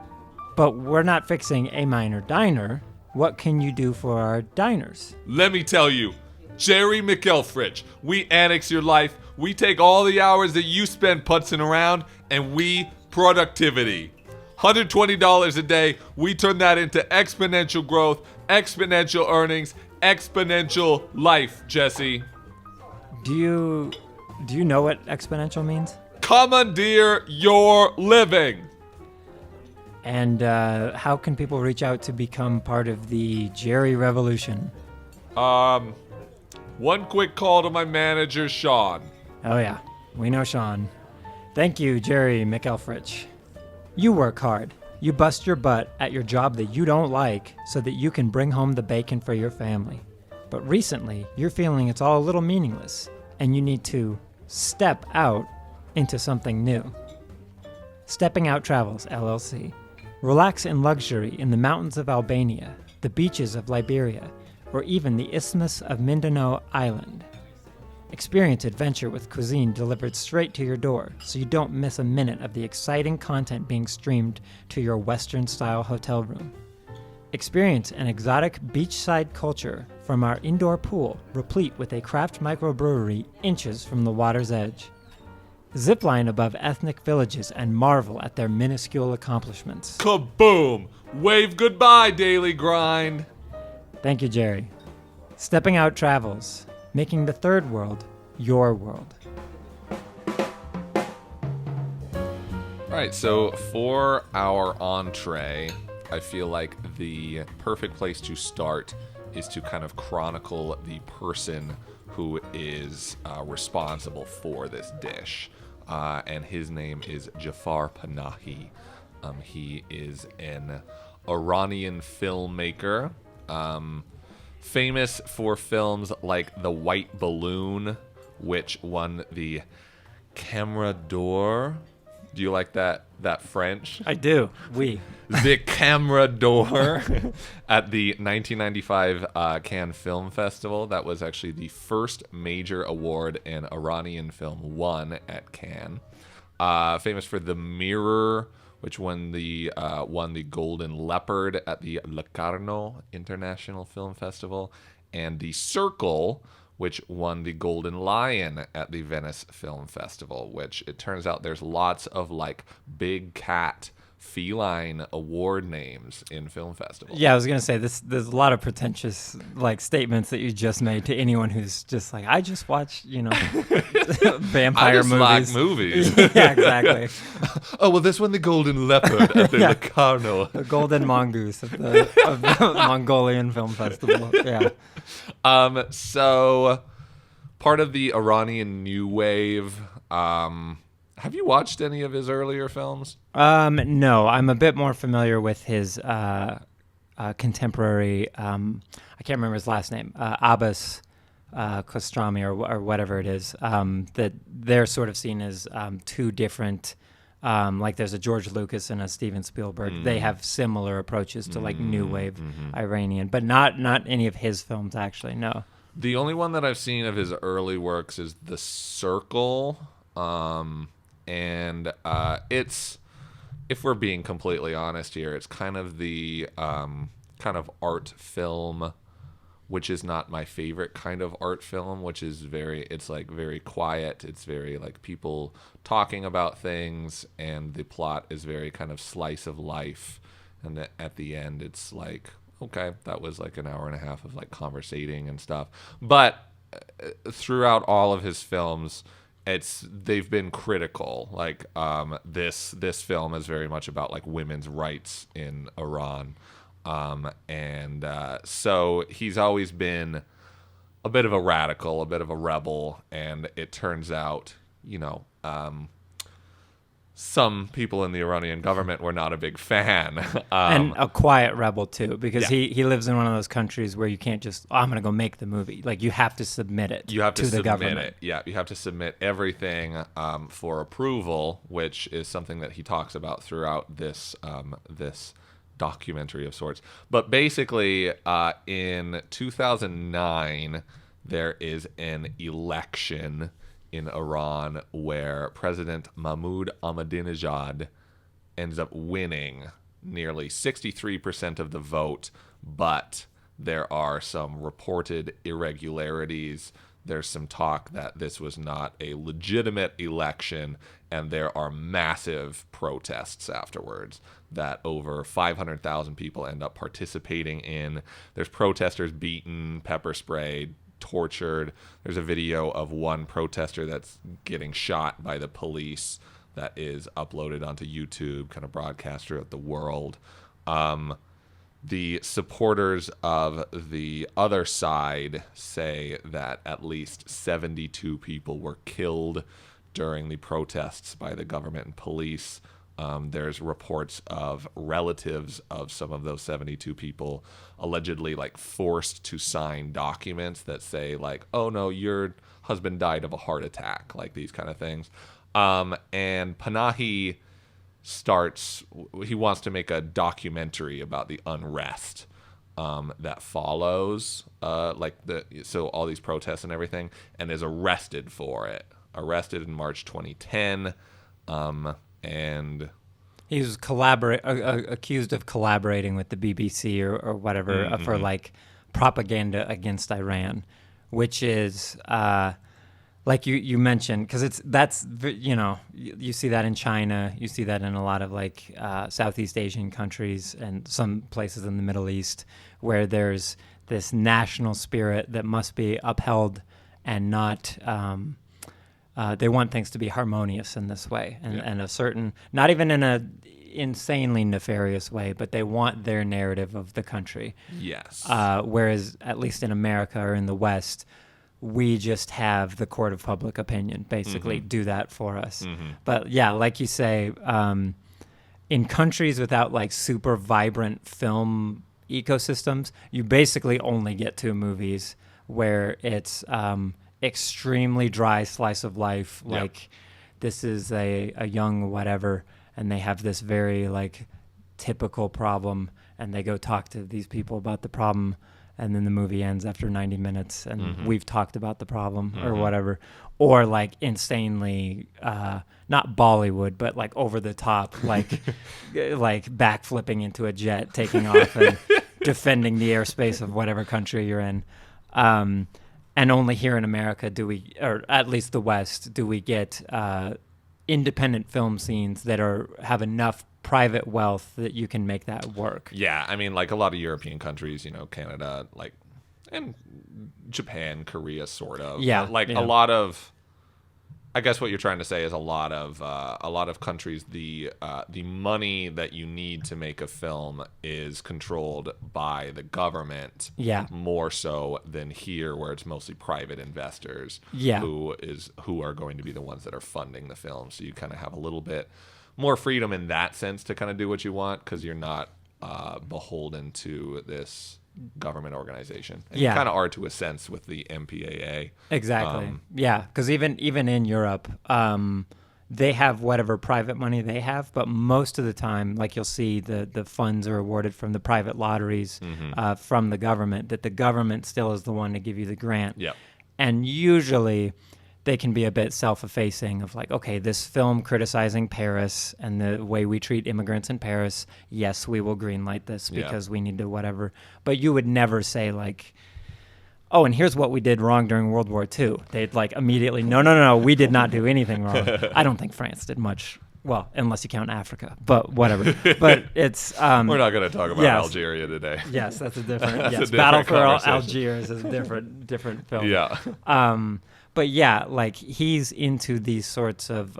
but we're not fixing A Minor Diner. What can you do for our diners? Let me tell you, Jerry McElfridge, we annex your life. We take all the hours that you spend putzing around and we productivity. $120 a day, we turn that into exponential growth, exponential earnings, exponential life, Jesse. Do you know what exponential means? commandeer your living. And how can people reach out to become part of the Jerry Revolution? One quick call to my manager, Sean. Oh yeah, we know Sean. Thank you, Jerry McElfrich. You work hard. You bust your butt at your job that you don't like so that you can bring home the bacon for your family. But recently, you're feeling it's all a little meaningless, and you need to step out into something new. Stepping Out Travels, LLC. Relax in luxury in the mountains of Albania, the beaches of Liberia, or even the Isthmus of Mindanao Island. Experience adventure with cuisine delivered straight to your door, so you don't miss a minute of the exciting content being streamed to your Western-style hotel room. Experience an exotic beachside culture from our indoor pool, replete with a craft microbrewery inches from the water's edge. Zipline above ethnic villages and marvel at their minuscule accomplishments. Kaboom! Wave goodbye, daily grind. Thank you, Jerry. Stepping Out Travels, making the third world your world. All right, so for our entree, I feel like the perfect place to start is to kind of chronicle the person who is responsible for this dish. And his name is Jafar Panahi. He is an Iranian filmmaker, famous for films like The White Balloon, which won the Camera d'Or. Do you like that French? I do. Oui. The Camera d'Or at the 1995 Cannes Film Festival. That was actually the first major award an Iranian film won at Cannes. Famous for The Mirror, which won the Golden Leopard at the Locarno International Film Festival, and The Circle, which won the Golden Lion at the Venice Film Festival, which it turns out there's lots of like big cat feline award names in film festivals. Yeah, I was gonna say there's a lot of pretentious like statements that you just made to anyone who's just like, I just watched, vampire I just movies. like movies. Yeah, exactly. Oh, well, this won the Golden Leopard at the Yeah. Locarno. The golden mongoose of the Mongolian Film Festival. Yeah. So part of the Iranian New Wave. Have you watched any of his earlier films? No, I'm a bit more familiar with his contemporary. I can't remember his last name. Abbas Kostrami or whatever it is. That they're sort of seen as two different. Like there's a George Lucas and a Steven Spielberg. They have similar approaches to like new wave Iranian, but not any of his films actually. No. The only one that I've seen of his early works is The Circle. And it's, if we're being completely honest here, it's kind of the kind of art film, which is not my favorite kind of art film, which is it's like very quiet. It's very like people talking about things, and the plot is very kind of slice of life. And at the end, it's like, okay, that was like an hour and a half of like conversating and stuff. But throughout all of his films, they've been critical. Like this film is very much about like women's rights in Iran, and so he's always been a bit of a radical, a bit of a rebel, and it turns out, some people in the Iranian government were not a big fan. And a quiet rebel too, because he lives in one of those countries where you can't just, I'm going to go make the movie. Like you have to submit it. You have to the submit government. it. Yeah, you have to submit everything for approval, which is something that he talks about throughout this this documentary of sorts. But basically, in 2009, there is an election in Iran where President Mahmoud Ahmadinejad ends up winning nearly 63% of the vote, but there are some reported irregularities. There's some talk that this was not a legitimate election, and there are massive protests afterwards that over 500,000 people end up participating in. There's protesters beaten, pepper sprayed, tortured. There's a video of one protester that's getting shot by the police that is uploaded onto YouTube, kind of broadcast throughout the world. The supporters of the other side say that at least 72 people were killed during the protests by the government and police. There's reports of relatives of some of those 72 people allegedly like forced to sign documents that say like, oh no, your husband died of a heart attack, like these kind of things. And Panahi he wants to make a documentary about the unrest that follows so all these protests and everything, and is arrested for it. Arrested in March 2010, and he was accused of collaborating with the BBC or whatever for like propaganda against Iran, which is like you mentioned, because you see that in China, you see that in a lot of like Southeast Asian countries and some places in the Middle East, where there's this national spirit that must be upheld and not. They want things to be harmonious in this way, and a certain, not even in a insanely nefarious way, but they want their narrative of the country. Yes. Whereas, at least in America or in the West, we just have the court of public opinion basically do that for us. But yeah, like you say, in countries without like super vibrant film ecosystems, you basically only get to movies where it's extremely dry slice of life. Like this is a young whatever, and they have this very like typical problem, and they go talk to these people about the problem. And then the movie ends after 90 minutes, and we've talked about the problem or whatever. Or like insanely, not Bollywood, but like over the top, like backflipping into a jet, taking off and defending the airspace of whatever country you're in. And only here in America do or at least the West, do we get independent film scenes that have enough private wealth that you can make that work. Yeah, I mean, like a lot of European countries, Canada, like, and Japan, Korea, sort of. Yeah, a lot of. I guess what you're trying to say is a lot of countries, the money that you need to make a film is controlled by the government. Yeah. More so than here, where it's mostly private investors. Yeah. Who are going to be the ones that are funding the film. So you kind of have a little bit more freedom in that sense to kind of do what you want, because you're not beholden to this government organization. And you kind of are to a sense with the MPAA. Exactly. Yeah, because even in Europe, they have whatever private money they have, but most of the time, like you'll see the funds are awarded from the private lotteries from the government, that the government still is the one to give you the grant. Yep. And usually they can be a bit self-effacing of like, okay, this film criticizing Paris and the way we treat immigrants in Paris, yes, we will greenlight this because we need to whatever. But you would never say like, oh, and here's what we did wrong during World War II. They'd like immediately, no, we did not do anything wrong. I don't think France did much. Well, unless you count Africa, but whatever. But it's we're not going to talk about Algeria today. Yes, that's a different. That's a different Battle for conversation. Algiers is a different film. Yeah. But yeah, like he's into these sorts of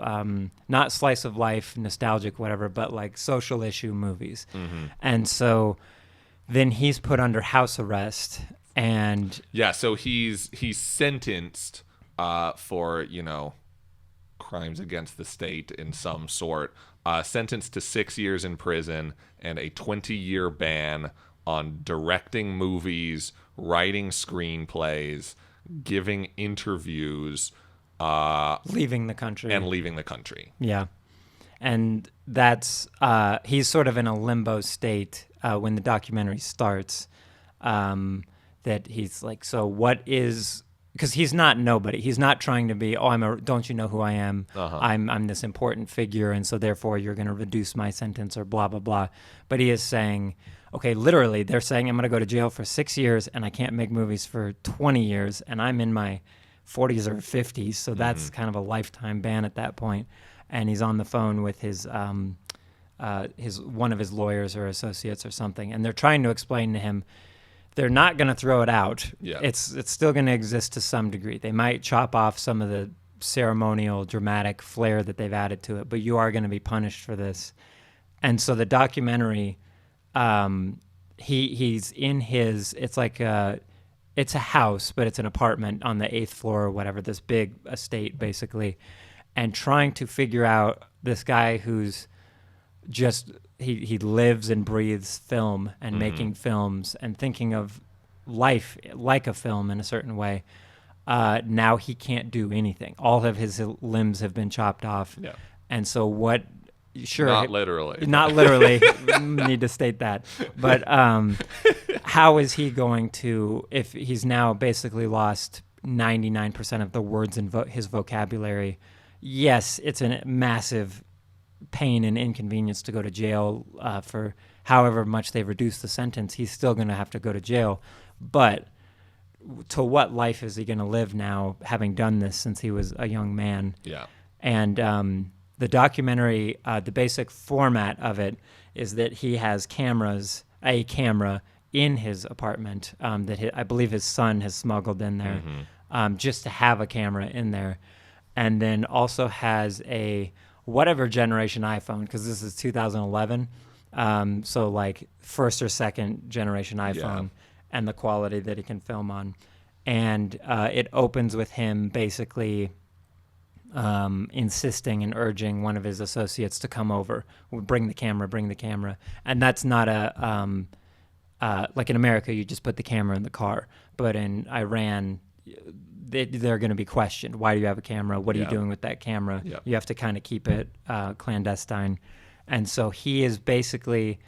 not slice of life, nostalgic, whatever, but like social issue movies. And so then he's put under house arrest, and so he's sentenced for crimes against the state in some sort, sentenced to 6 years in prison and a 20-year ban on directing movies, writing screenplays, giving interviews, leaving the country. Yeah. And that's he's sort of in a limbo state when the documentary starts, that he's like, so what is, because he's not nobody. He's not trying to be, don't you know who I am? I'm this important figure, and so therefore you're going to reduce my sentence or blah, blah, blah. But he is saying, okay, literally, they're saying I'm going to go to jail for 6 years and I can't make movies for 20 years, and I'm in my 40s or 50s, so that's kind of a lifetime ban at that point. And he's on the phone with his one of his lawyers or associates or something, and they're trying to explain to him they're not going to throw it out. Yeah. It's still going to exist to some degree. They might chop off some of the ceremonial, dramatic flair that they've added to it, but you are going to be punished for this. And so the documentary, he's in his, it's like it's a house, but it's an apartment on the 8th floor or whatever, this big estate basically, and trying to figure out this guy who's just, he lives and breathes film and making films and thinking of life like a film in a certain way. Now he can't do anything. All of his limbs have been chopped off. Yeah. And so what, sure. Not literally. Not literally. Need to state that. But how is he going to, if he's now basically lost 99% of the words in his vocabulary? Yes, it's a massive pain and inconvenience to go to jail for however much they've reduced the sentence. He's still going to have to go to jail. But to what life is he going to live now, having done this since he was a young man? Yeah. And the documentary, the basic format of it is that he has a camera in his apartment that I believe his son has smuggled in there just to have a camera in there. And then also has a whatever generation iPhone, because this is 2011. So like first or second generation iPhone and the quality that he can film on. And it opens with him basically insisting and urging one of his associates to come over, bring the camera. And that's not like in America, you just put the camera in the car. But in Iran, they're going to be questioned. Why do you have a camera? What are you doing with that camera? Yeah. You have to kind of keep it clandestine. And so he is basically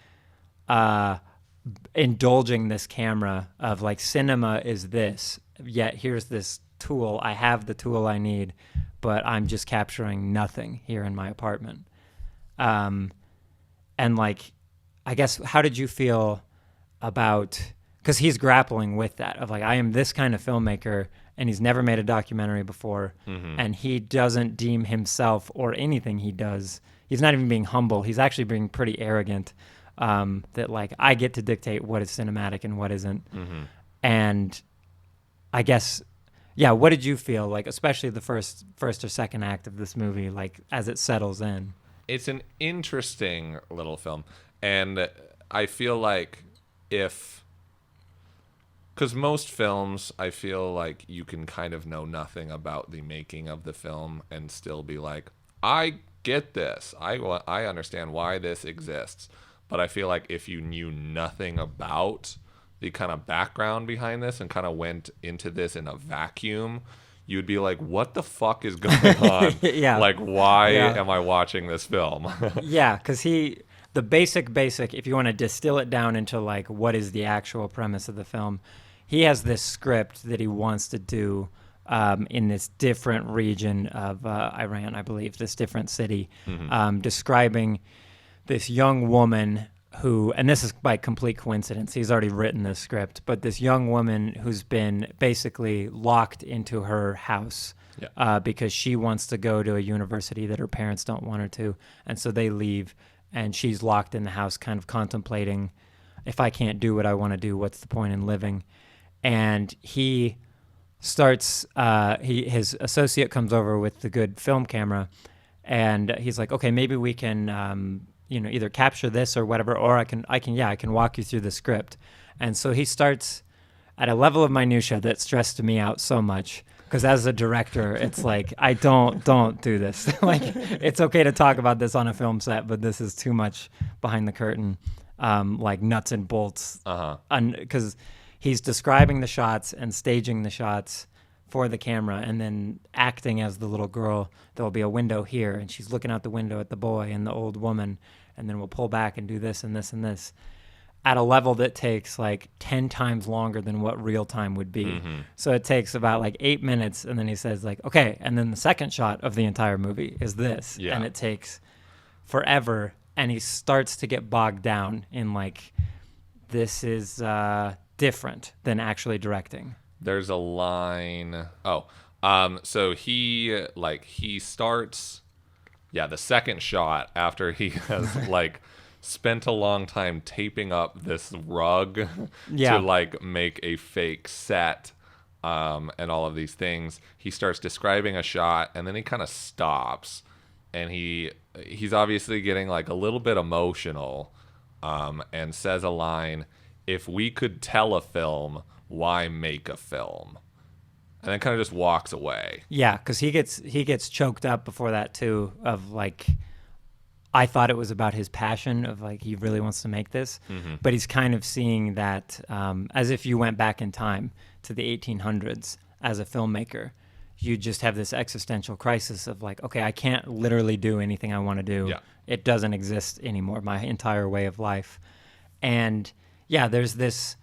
indulging this camera of like, cinema is this, yet here's this tool. I have the tool I need, but I'm just capturing nothing here in my apartment. And like, I guess, how did you feel about, because he's grappling with that of like, I am this kind of filmmaker, and he's never made a documentary before, and he doesn't deem himself or anything he does. He's not even being humble. He's actually being pretty arrogant, that like, I get to dictate what is cinematic and what isn't. And I guess, yeah, what did you feel like, especially the first or second act of this movie, like as it settles in? It's an interesting little film, and I feel like because most films, I feel like you can kind of know nothing about the making of the film and still be like, I get this. I understand why this exists. But I feel like if you knew nothing about the kind of background behind this and kind of went into this in a vacuum, you'd be like, what the fuck is going on? Yeah. Like, why am I watching this film? Yeah, because the basic, if you want to distill it down into like, what is the actual premise of the film, he has this script that he wants to do in this different region of Iran, I believe, this different city, describing this young woman who, and this is by complete coincidence, he's already written this script, but this young woman who's been basically locked into her house because she wants to go to a university that her parents don't want her to, and so they leave, and she's locked in the house kind of contemplating, if I can't do what I want to do, what's the point in living? And he starts, his associate comes over with the good film camera, and he's like, okay, maybe we can, either capture this or whatever, or I can walk you through the script. And so he starts at a level of minutia that stressed me out so much, because as a director, it's like, I don't do this. Like, it's okay to talk about this on a film set, but this is too much behind the curtain, like nuts and bolts. Because he's describing the shots and staging the shots for the camera and then acting as the little girl. There'll be a window here, and she's looking out the window at the boy and the old woman, and then we'll pull back and do this and this and this at a level that takes like 10 times longer than what real time would be. So it takes about like 8 minutes, and then he says like, okay, and then the second shot of the entire movie is this. And it takes forever, and he starts to get bogged down in like, this is different than actually directing. There's a line. So he starts, the second shot after he has like spent a long time taping up this rug Yeah. to like make a fake set, and all of these things. He starts describing a shot, and then he kind of stops, and he's obviously getting like a little bit emotional, and says a line, "If we could tell a film, why make a film?" And then kind of just walks away. Yeah, because he gets choked up before that too. Of like, I thought it was about his passion of like he really wants to make this, but he's kind of seeing that as if you went back in time to the 1800s as a filmmaker. You just have this existential crisis of like, okay, I can't literally do anything I want to do. Yeah. It doesn't exist anymore. My entire way of life, and yeah, there's this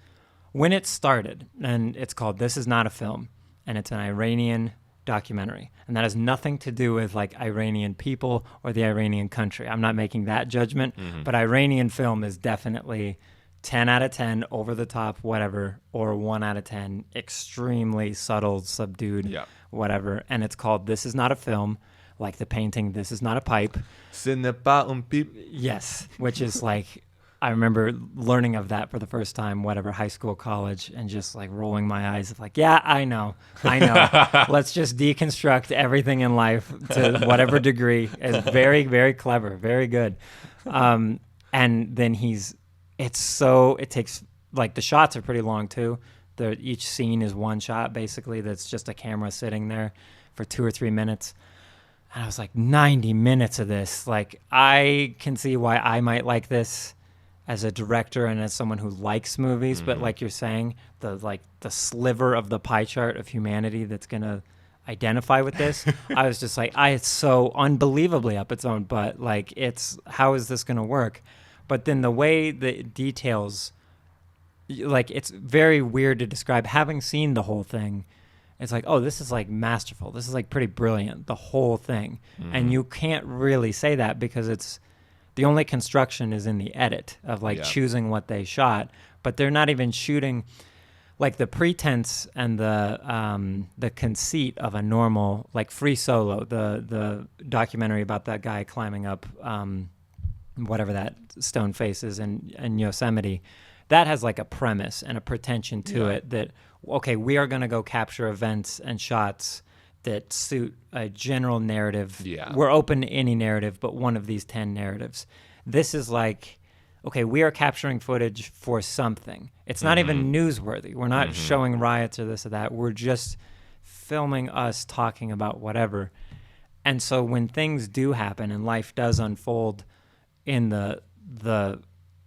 when it started, and it's called "This Is Not a Film." And it's an Iranian documentary. And that has nothing to do with like Iranian people or the Iranian country. I'm not making that judgment, but Iranian film is definitely 10 out of 10 over the top, whatever, or 1 out of 10 extremely subtle, subdued, Yeah. whatever. And it's called "This Is Not a Film," like the painting "This Is Not a Pipe." Ce n'est pas un pipe. Yes, which is like, I remember learning of that for the first time, whatever, high school, college, and just like rolling my eyes of like, yeah, I know. Let's just deconstruct everything in life to whatever degree. It's very, very clever, very good. And then it takes, like the shots are pretty long too. Each scene is one shot basically that's just a camera sitting there for 2 or 3 minutes. And I was like, 90 minutes of this. Like, I can see why I might like this as a director and as someone who likes movies, but like you're saying, the sliver of the pie chart of humanity that's gonna identify with this, I was just like, it's so unbelievably up its own butt. Like, how is this gonna work? But then the way the details, like, it's very weird to describe. Having seen the whole thing, it's like, oh, this is like masterful. This is like pretty brilliant, the whole thing. And you can't really say that because the only construction is in the edit of like choosing what they shot, but they're not even shooting like the pretense and the conceit of a normal like Free Solo, the documentary about that guy climbing up whatever that stone face is in Yosemite. That has like a premise and a pretension to it that, okay, we are going to go capture events and shots that suit a general narrative. Yeah. We're open to any narrative, but one of these 10 narratives. This is like, okay, we are capturing footage for something. It's not even newsworthy. We're not showing riots or this or that. We're just filming us talking about whatever. And so when things do happen and life does unfold in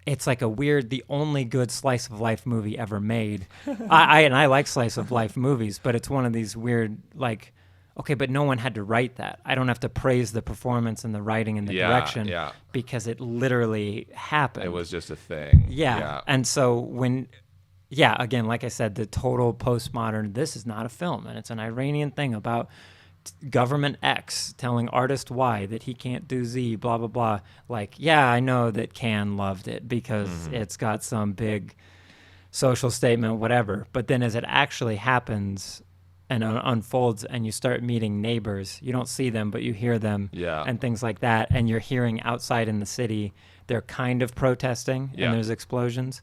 it's like the only good slice of life movie ever made. I like slice of life movies, but it's one of these weird, like, okay, but no one had to write that. I don't have to praise the performance and the writing and the direction because it literally happened. It was just a thing. Yeah. And so again, like I said, the total postmodern, this is not a film. And it's an Iranian thing about government X telling artist Y that he can't do Z, blah, blah, blah. Like, yeah, I know that Cannes loved it because it's got some big social statement, whatever. But then as it actually happens and unfolds and you start meeting neighbors, you don't see them, but you hear them and things like that. And you're hearing outside in the city, they're kind of protesting and there's explosions.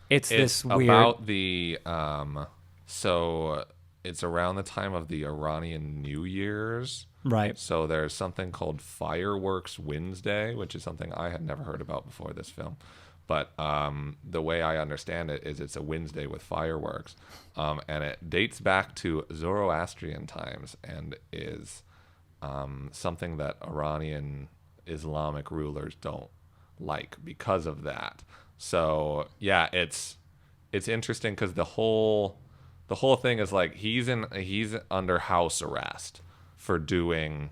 It's this weird... about the... so it's around the time of the Iranian New Year's. Right. So there's something called Fireworks Wednesday, which is something I had never heard about before this film. But the way I understand it is it's a Wednesday with fireworks. And it dates back to Zoroastrian times and is something that Iranian Islamic rulers don't like because of that. So, yeah, it's interesting because the whole thing is like he's under house arrest for doing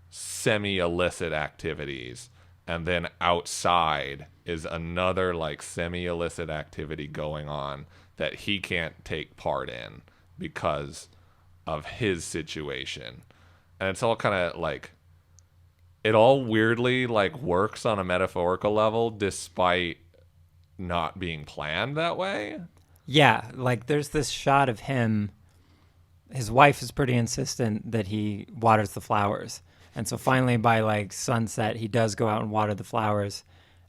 semi-illicit activities, and then outside is another like semi-illicit activity going on that he can't take part in because of his situation. And it's all kind of like, it all weirdly like works on a metaphorical level despite not being planned that way. Yeah, like there's this shot of him. His wife is pretty insistent that he waters the flowers. And so finally by like sunset, he does go out and water the flowers.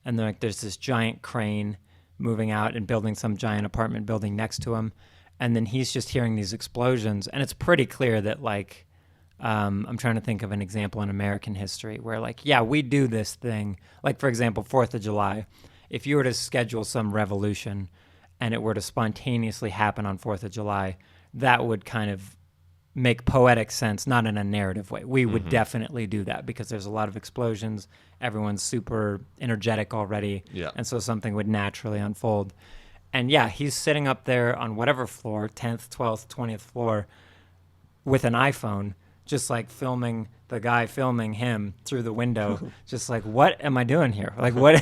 and they're like, there's this giant crane moving out and building some giant apartment building next to him, and then he's just hearing these explosions, and it's pretty clear that like I'm trying to think of an example in American history where like, yeah, we do this thing, like for example 4th of July. If you were to schedule some revolution and it were to spontaneously happen on 4th of July, that would kind of make poetic sense, not in a narrative way. We would definitely do that because there's a lot of explosions. Everyone's super energetic already. Yeah. And so something would naturally unfold. And yeah, he's sitting up there on whatever floor, 10th, 12th, 20th floor, with an iPhone, just like filming the guy filming him through the window. Just like, what am I doing here? Like, what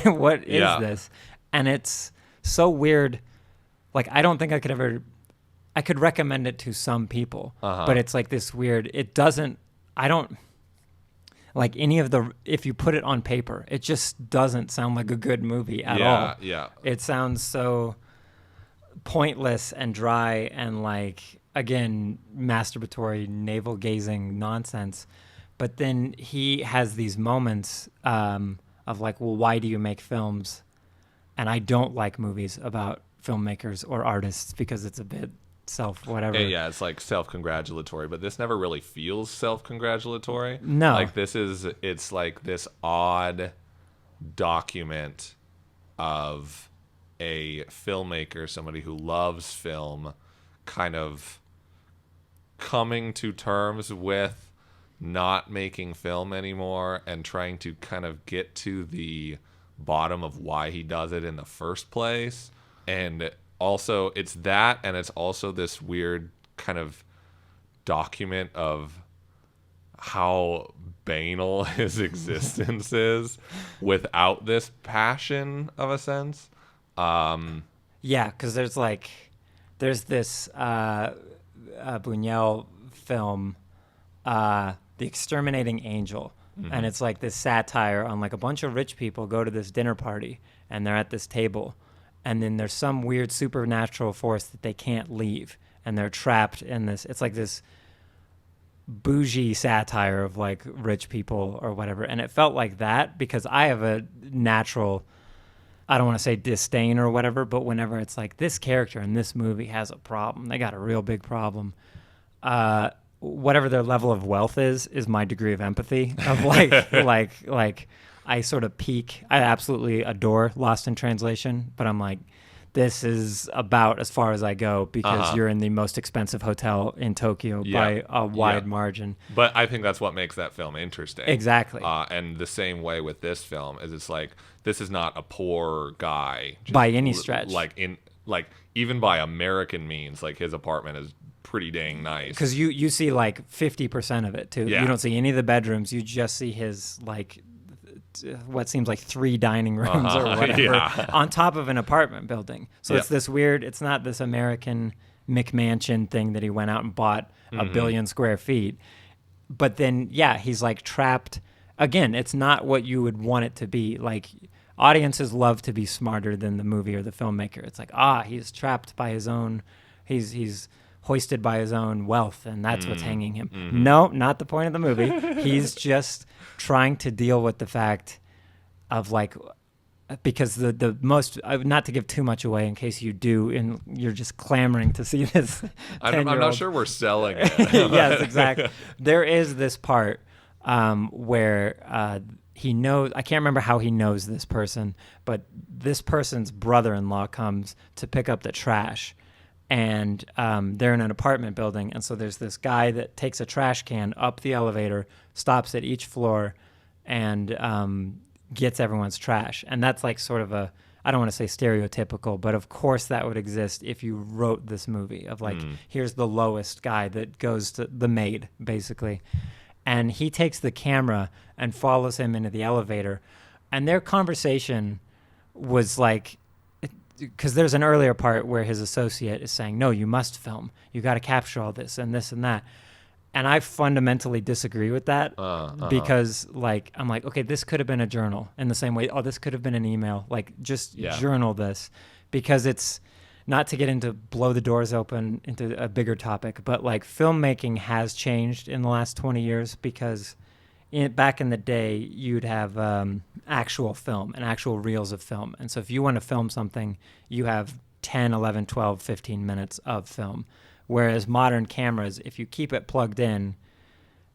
is this? And it's so weird. Like, I don't think I could recommend it to some people, but it's like this weird, I don't like any of if you put it on paper, it just doesn't sound like a good movie at all. Yeah. It sounds so pointless and dry and like, again, masturbatory, navel-gazing nonsense. But then he has these moments of like, well, why do you make films? And I don't like movies about filmmakers or artists because it's a bit whatever. Yeah, it's like self-congratulatory, but this never really feels self-congratulatory. No. Like it's like this odd document of a filmmaker, somebody who loves film, kind of coming to terms with not making film anymore and trying to kind of get to the bottom of why he does it in the first place. And also it's that, and it's also this weird kind of document of how banal his existence is without this passion, of a sense. Yeah, because there's this Buñuel film, The Exterminating Angel, and it's like this satire on like a bunch of rich people go to this dinner party and they're at this table, and then there's some weird supernatural force that they can't leave, and they're trapped in this. It's like this bougie satire of like rich people or whatever, and it felt like that because I have a natural, I don't want to say disdain or whatever, but whenever it's like this character in this movie has a problem, they got a real big problem. Whatever their level of wealth is my degree of empathy. Of like, like I sort of peak. I absolutely adore Lost in Translation, but I'm like, this is about as far as I go because you're in the most expensive hotel in Tokyo by a wide margin. But I think that's what makes that film interesting. Exactly. And the same way with this film is it's like, this is not a poor guy by any stretch. Like even by American means, like his apartment is pretty dang nice. Because you see like 50% of it too. Yeah. You don't see any of the bedrooms. You just see his like what seems like 3 dining rooms or whatever on top of an apartment building. So it's this weird, it's not this American McMansion thing that he went out and bought a billion square feet. But then, he's like trapped. Again, it's not what you would want it to be. Like, audiences love to be smarter than the movie or the filmmaker. It's like, he's trapped by his own, he's hoisted by his own wealth, and that's what's hanging him. No, not the point of the movie. He's just trying to deal with the fact of like, because the most, not to give too much away in case you do and you're just clamoring to see this. I'm not sure we're selling it. Yes, exactly. There is this part where he knows, I can't remember how he knows this person, but this person's brother-in-law comes to pick up the trash. And they're in an apartment building, and so there's this guy that takes a trash can up the elevator, stops at each floor, and gets everyone's trash. And that's like sort of a, I don't want to say stereotypical, but of course that would exist if you wrote this movie of like, here's the lowest guy that goes to the maid, basically. And he takes the camera and follows him into the elevator. And their conversation was like, because there's an earlier part where his associate is saying, no, you must film. You got to capture all this and this and that. And I fundamentally disagree with that because, like, I'm like, okay, this could have been a journal in the same way. Oh, this could have been an email. Like, just journal this, because it's not to get into blow the doors open into a bigger topic, but like filmmaking has changed in the last 20 years because back in the day, you'd have actual film and actual reels of film. And so if you want to film something, you have 10, 11, 12, 15 minutes of film. Whereas modern cameras, if you keep it plugged in,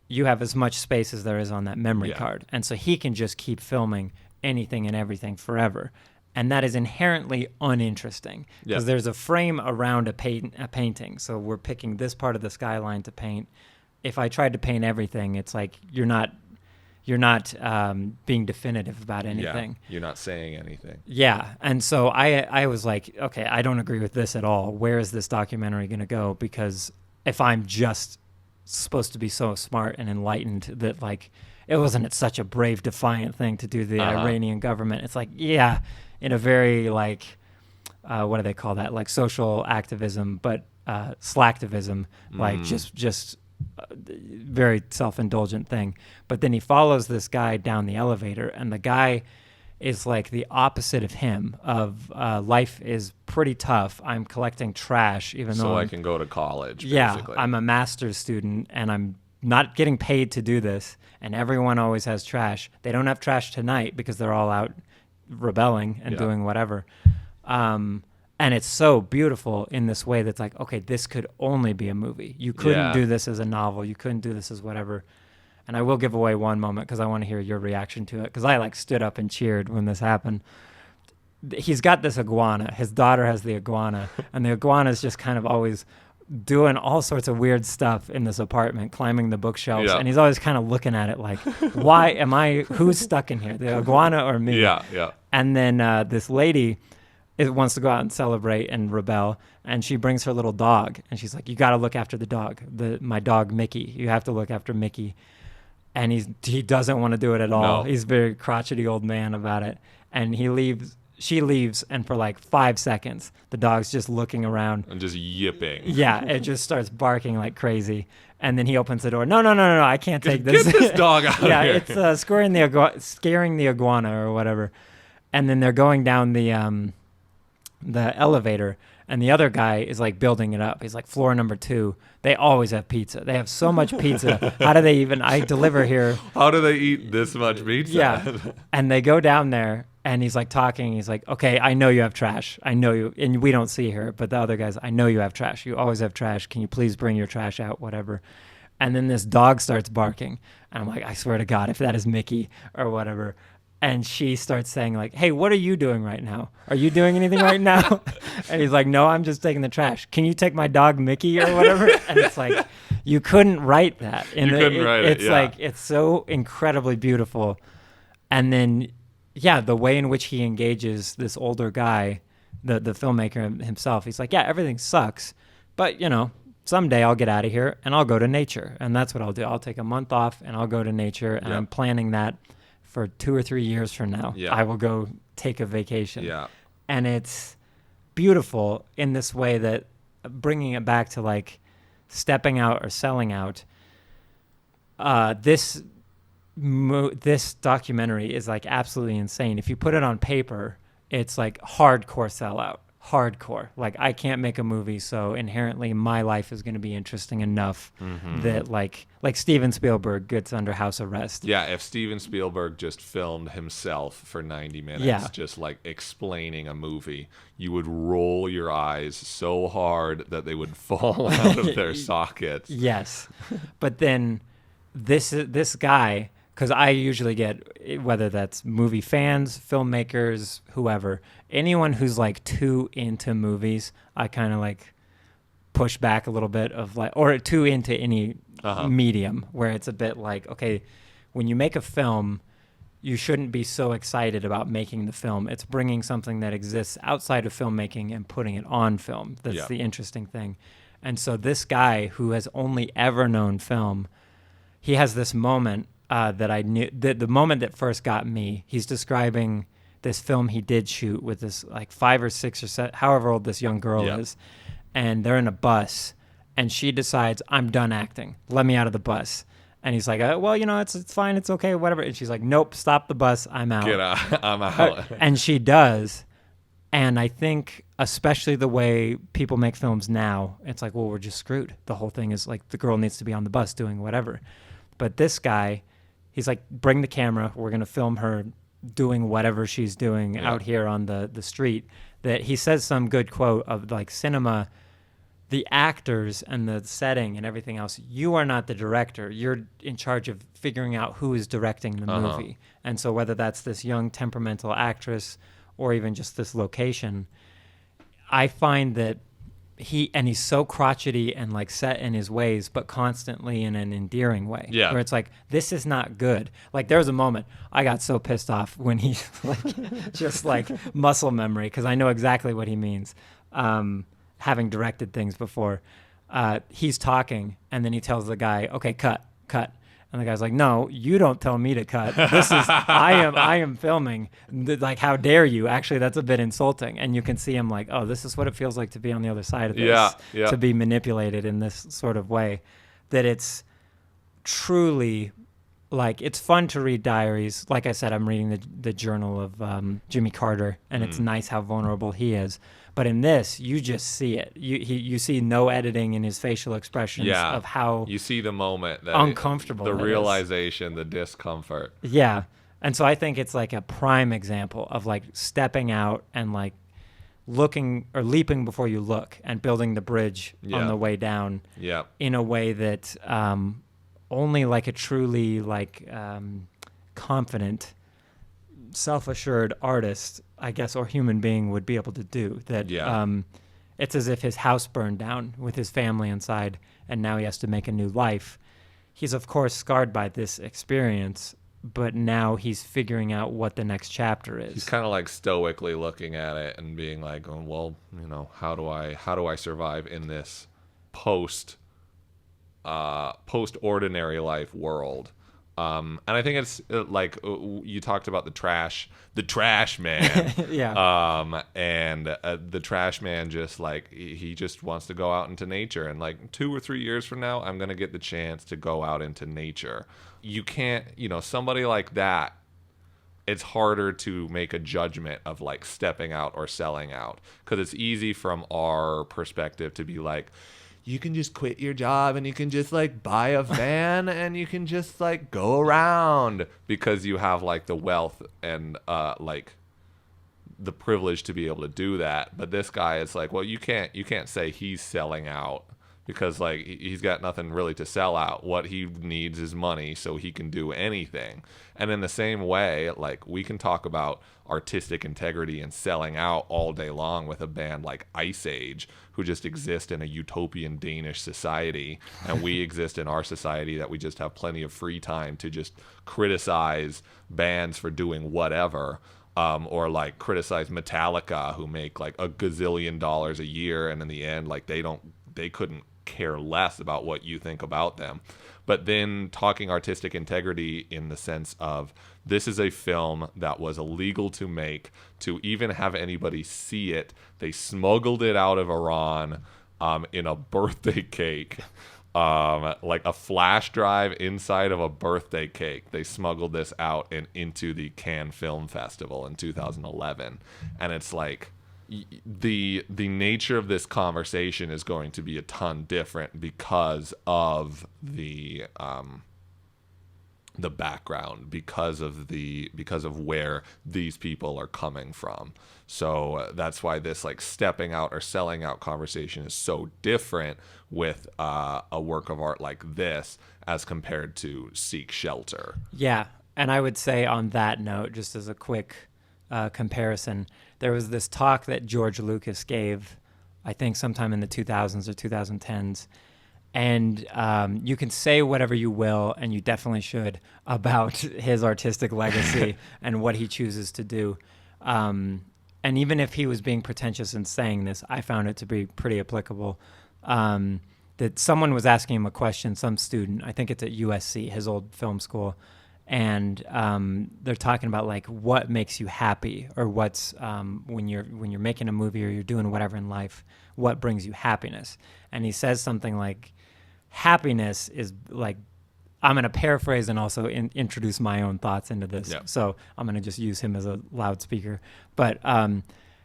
you have as much space as there is on that memory card. And so he can just keep filming anything and everything forever. And that is inherently uninteresting because there's a frame around a painting. So we're picking this part of the skyline to paint. If I tried to paint everything, it's like you're not being definitive about anything. Yeah, you're not saying anything. Yeah. And so I was like, okay, I don't agree with this at all. Where is this documentary going to go? Because if I'm just supposed to be so smart and enlightened that like it wasn't such a brave, defiant thing to do the Iranian government. It's like, yeah, in a very like, what do they call that? Like social activism, but slacktivism, like just very self-indulgent thing. But then he follows this guy down the elevator, and the guy is like the opposite of him of life is pretty tough. I'm collecting trash even though I can go to college, yeah, basically. I'm a master's student and I'm not getting paid to do this, and everyone always has trash. They don't have trash tonight because they're all out rebelling and doing whatever. And it's so beautiful in this way that's like, okay, this could only be a movie. You couldn't do this as a novel. You couldn't do this as whatever. And I will give away one moment because I want to hear your reaction to it, because I like stood up and cheered when this happened. He's got this iguana. His daughter has the iguana, and the iguana is just kind of always doing all sorts of weird stuff in this apartment, climbing the bookshelves, and he's always kind of looking at it like, who's stuck in here, the iguana or me? Yeah. And then this lady wants to go out and celebrate and rebel, and she brings her little dog, and she's like, you got to look after the dog, my dog Mickey. You have to look after Mickey. And he doesn't want to do it at all. No. He's a very crotchety old man about it. And she leaves, and for like 5 seconds, the dog's just looking around. And just yipping. Yeah, it just starts barking like crazy. And then he opens the door. No, I can't take this. Get this dog out of here. Yeah, it's scaring the iguana or whatever. And then they're going down the elevator, and the other guy is like building it up. He's like, floor number 2. They always have pizza. They have so much pizza. How do they even, I deliver here. How do they eat this much pizza? Yeah. And they go down there, and he's like talking. He's like, okay, I know you have trash. I know you, and we don't see her, but the other guy's, I know you have trash. You always have trash. Can you please bring your trash out, whatever. And then this dog starts barking. And I'm like, I swear to God, if that is Mickey or whatever. And she starts saying like, hey, what are you doing right now? Are you doing anything right now? And he's like, no, I'm just taking the trash. Can you take my dog Mickey or whatever? And it's like, you couldn't write that. It's like, it's so incredibly beautiful. And then, yeah, the way in which he engages this older guy, the filmmaker himself, he's like, yeah, everything sucks, but someday I'll get out of here and I'll go to nature. And that's what I'll do. I'll take a month off and I'll go to nature. And I'm planning that for 2 or 3 years from now. I will go take a vacation. And it's beautiful in this way that, bringing it back to like stepping out or selling out, this documentary is like absolutely insane. If you put it on paper, it's like hardcore sellout. Hardcore. Like, I can't make a movie, so inherently my life is going to be interesting enough that like Steven Spielberg gets under house arrest. Yeah, if Steven Spielberg just filmed himself for 90 minutes, just like explaining a movie, you would roll your eyes so hard that they would fall out of their sockets. Yes. But then this guy, because I usually get, whether that's movie fans, filmmakers, whoever, anyone who's like too into movies, I kind of like push back a little bit of like, or too into any medium, where it's a bit like, okay, when you make a film, you shouldn't be so excited about making the film. It's bringing something that exists outside of filmmaking and putting it on film. That's the interesting thing. And so this guy who has only ever known film, he has this moment that I knew, the moment that first got me. He's describing this film he did shoot with this like 5 or 6 or 7, however old this young girl is, and they're in a bus, and she decides, I'm done acting. Let me out of the bus. And he's like, well, it's fine, it's okay, whatever. And she's like, nope, stop the bus, I'm out. Get out, I'm out. And she does. And I think, especially the way people make films now, it's like, well, we're just screwed. The whole thing is like, the girl needs to be on the bus doing whatever. But this guy, he's like, bring the camera. We're going to film her doing whatever she's doing out here on the street. That he says some good quote of like cinema, the actors and the setting and everything else, you are not the director. You're in charge of figuring out who is directing the movie. And so whether that's this young temperamental actress or even just this location, I find that he's so crotchety and like set in his ways, but constantly in an endearing way. Yeah. Where it's like, this is not good. Like there was a moment I got so pissed off when he like just like muscle memory, because I know exactly what he means. Having directed things before, he's talking and then he tells the guy, okay, cut. And the guy's like, no, you don't tell me to cut. This is, I am filming. Like, how dare you? Actually, that's a bit insulting. And you can see him like, oh, this is what it feels like to be on the other side of this, to be manipulated in this sort of way. That it's truly, like, it's fun to read diaries. Like I said, I'm reading the journal of Jimmy Carter, and it's nice how vulnerable he is. But in this, you just see it. You see no editing in his facial expressions of how you see the moment that uncomfortable the realization, the discomfort. Yeah. And so I think it's like a prime example of like stepping out and like looking or leaping before you look and building the bridge on the way down in a way that only like a truly like confident, self-assured artist, I guess, or human being would be able to do that. It's as if his house burned down with his family inside and now he has to make a new life. He's of course scarred by this experience, but now he's figuring out what the next chapter is. He's kind of like stoically looking at it and being like, oh, well, you know, how do I survive in this post ordinary life world? And I think it's like you talked about the trash man. And the trash man just like he just wants to go out into nature, and like 2 or 3 years from now, I'm gonna get the chance to go out into nature. You can't, you know, somebody like that. It's harder to make a judgment of like stepping out or selling out, because it's easy from our perspective to be like, you can just quit your job and you can just like buy a van and you can just like go around because you have like the wealth and like the privilege to be able to do that. But this guy is like, well, you can't say he's selling out, because like he's got nothing really to sell out. What he needs is money, so he can do anything. And in the same way, like we can talk about artistic integrity and selling out all day long with a band like Ice Age, who just exist in a utopian Danish society, and we exist in our society that we just have plenty of free time to just criticize bands for doing whatever. Or like criticize Metallica, who make like $1 gazillion a year, and in the end, like they couldn't care less about what you think about them. But then talking artistic integrity in the sense of, this is a film that was illegal to make, to even have anybody see it. They smuggled it out of Iran in a birthday cake. Like a flash drive inside of a birthday cake. They smuggled this out and into the Cannes Film Festival in 2011. And it's like, the nature of this conversation is going to be a ton different because of the background, because of where these people are coming from. So that's why this like stepping out or selling out conversation is so different with a work of art like this as compared to Seek Shelter. Yeah, and I would say on that note, just as a quick comparison, there was this talk that George Lucas gave, I think sometime in the 2000s or 2010s, and you can say whatever you will, and you definitely should, about his artistic legacy and what he chooses to do. And even if he was being pretentious in saying this, I found it to be pretty applicable. That someone was asking him a question, some student, I think it's at USC, his old film school, and they're talking about like what makes you happy, or what's when you're making a movie or you're doing whatever in life, what brings you happiness. And he says something like, happiness is like, I'm going to paraphrase and also introduce my own thoughts into this. Yeah. So I'm going to just use him as a loudspeaker. But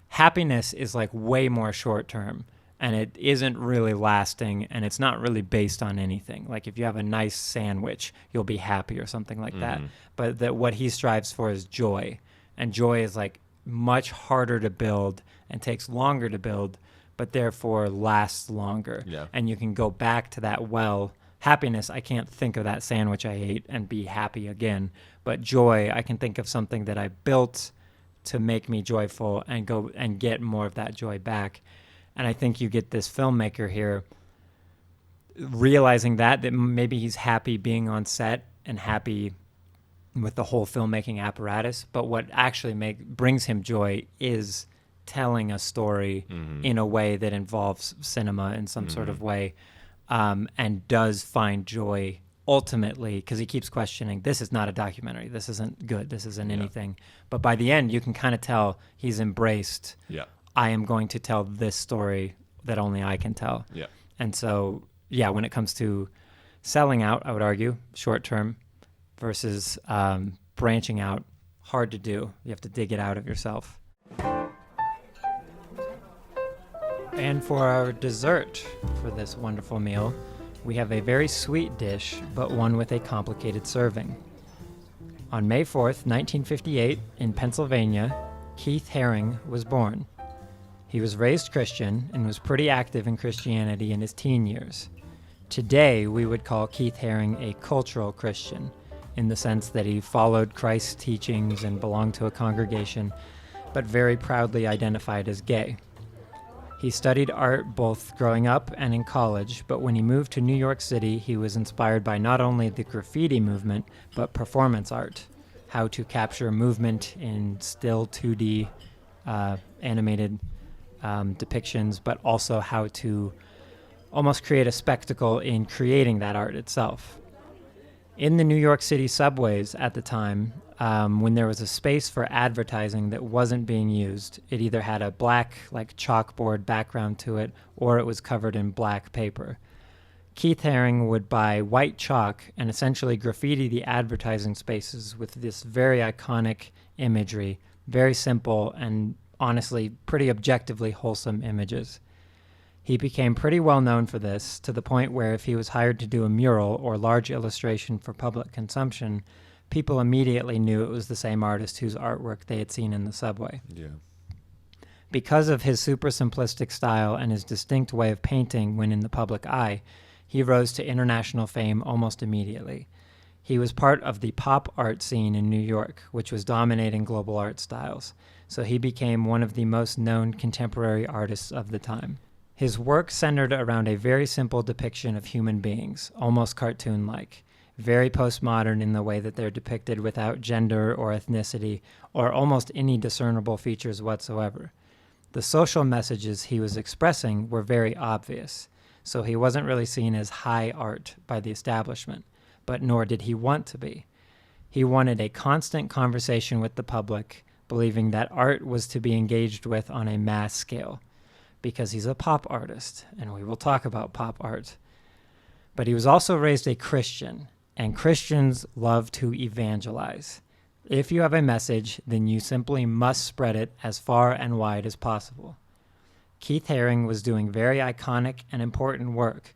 happiness is like way more short term and it isn't really lasting, and it's not really based on anything. Like if you have a nice sandwich, you'll be happy or something like that. But that what he strives for is joy, and joy is like much harder to build and takes longer to build, but therefore lasts longer. Yeah. And you can go back to that well. Happiness, I can't think of that sandwich I ate and be happy again. But joy, I can think of something that I built to make me joyful and go and get more of that joy back. And I think you get this filmmaker here realizing that maybe he's happy being on set and happy with the whole filmmaking apparatus, but what actually brings him joy is telling a story in a way that involves cinema in some sort of way, and does find joy ultimately, because he keeps questioning, this is not a documentary, this isn't good, this isn't anything. But by the end, you can kind of tell he's embraced, I am going to tell this story that only I can tell. Yeah. And so, yeah, when it comes to selling out, I would argue, short term versus branching out, hard to do. You have to dig it out of yourself. And for our dessert for this wonderful meal, we have a very sweet dish, but one with a complicated serving. On May 4th, 1958, in Pennsylvania, Keith Haring was born. He was raised Christian and was pretty active in Christianity in his teen years. Today, we would call Keith Haring a cultural Christian, in the sense that he followed Christ's teachings and belonged to a congregation, but very proudly identified as gay. He studied art both growing up and in college, but when he moved to New York City, he was inspired by not only the graffiti movement, but performance art, how to capture movement in still 2D animated depictions, but also how to almost create a spectacle in creating that art itself. In the New York City subways at the time, when there was a space for advertising that wasn't being used, it either had a black, like chalkboard background to it, or it was covered in black paper. Keith Haring would buy white chalk and essentially graffiti the advertising spaces with this very iconic imagery, very simple and honestly pretty objectively wholesome images. He became pretty well known for this, to the point where if he was hired to do a mural or large illustration for public consumption, people immediately knew it was the same artist whose artwork they had seen in the subway. Yeah. Because of his super simplistic style and his distinct way of painting when in the public eye, he rose to international fame almost immediately. He was part of the pop art scene in New York, which was dominating global art styles, so he became one of the most known contemporary artists of the time. His work centered around a very simple depiction of human beings, almost cartoon-like, very postmodern in the way that they're depicted without gender or ethnicity or almost any discernible features whatsoever. The social messages he was expressing were very obvious, so he wasn't really seen as high art by the establishment, but nor did he want to be. He wanted a constant conversation with the public, believing that art was to be engaged with on a mass scale, because he's a pop artist, and we will talk about pop art. But he was also raised a Christian, and Christians love to evangelize. If you have a message, then you simply must spread it as far and wide as possible. Keith Haring was doing very iconic and important work.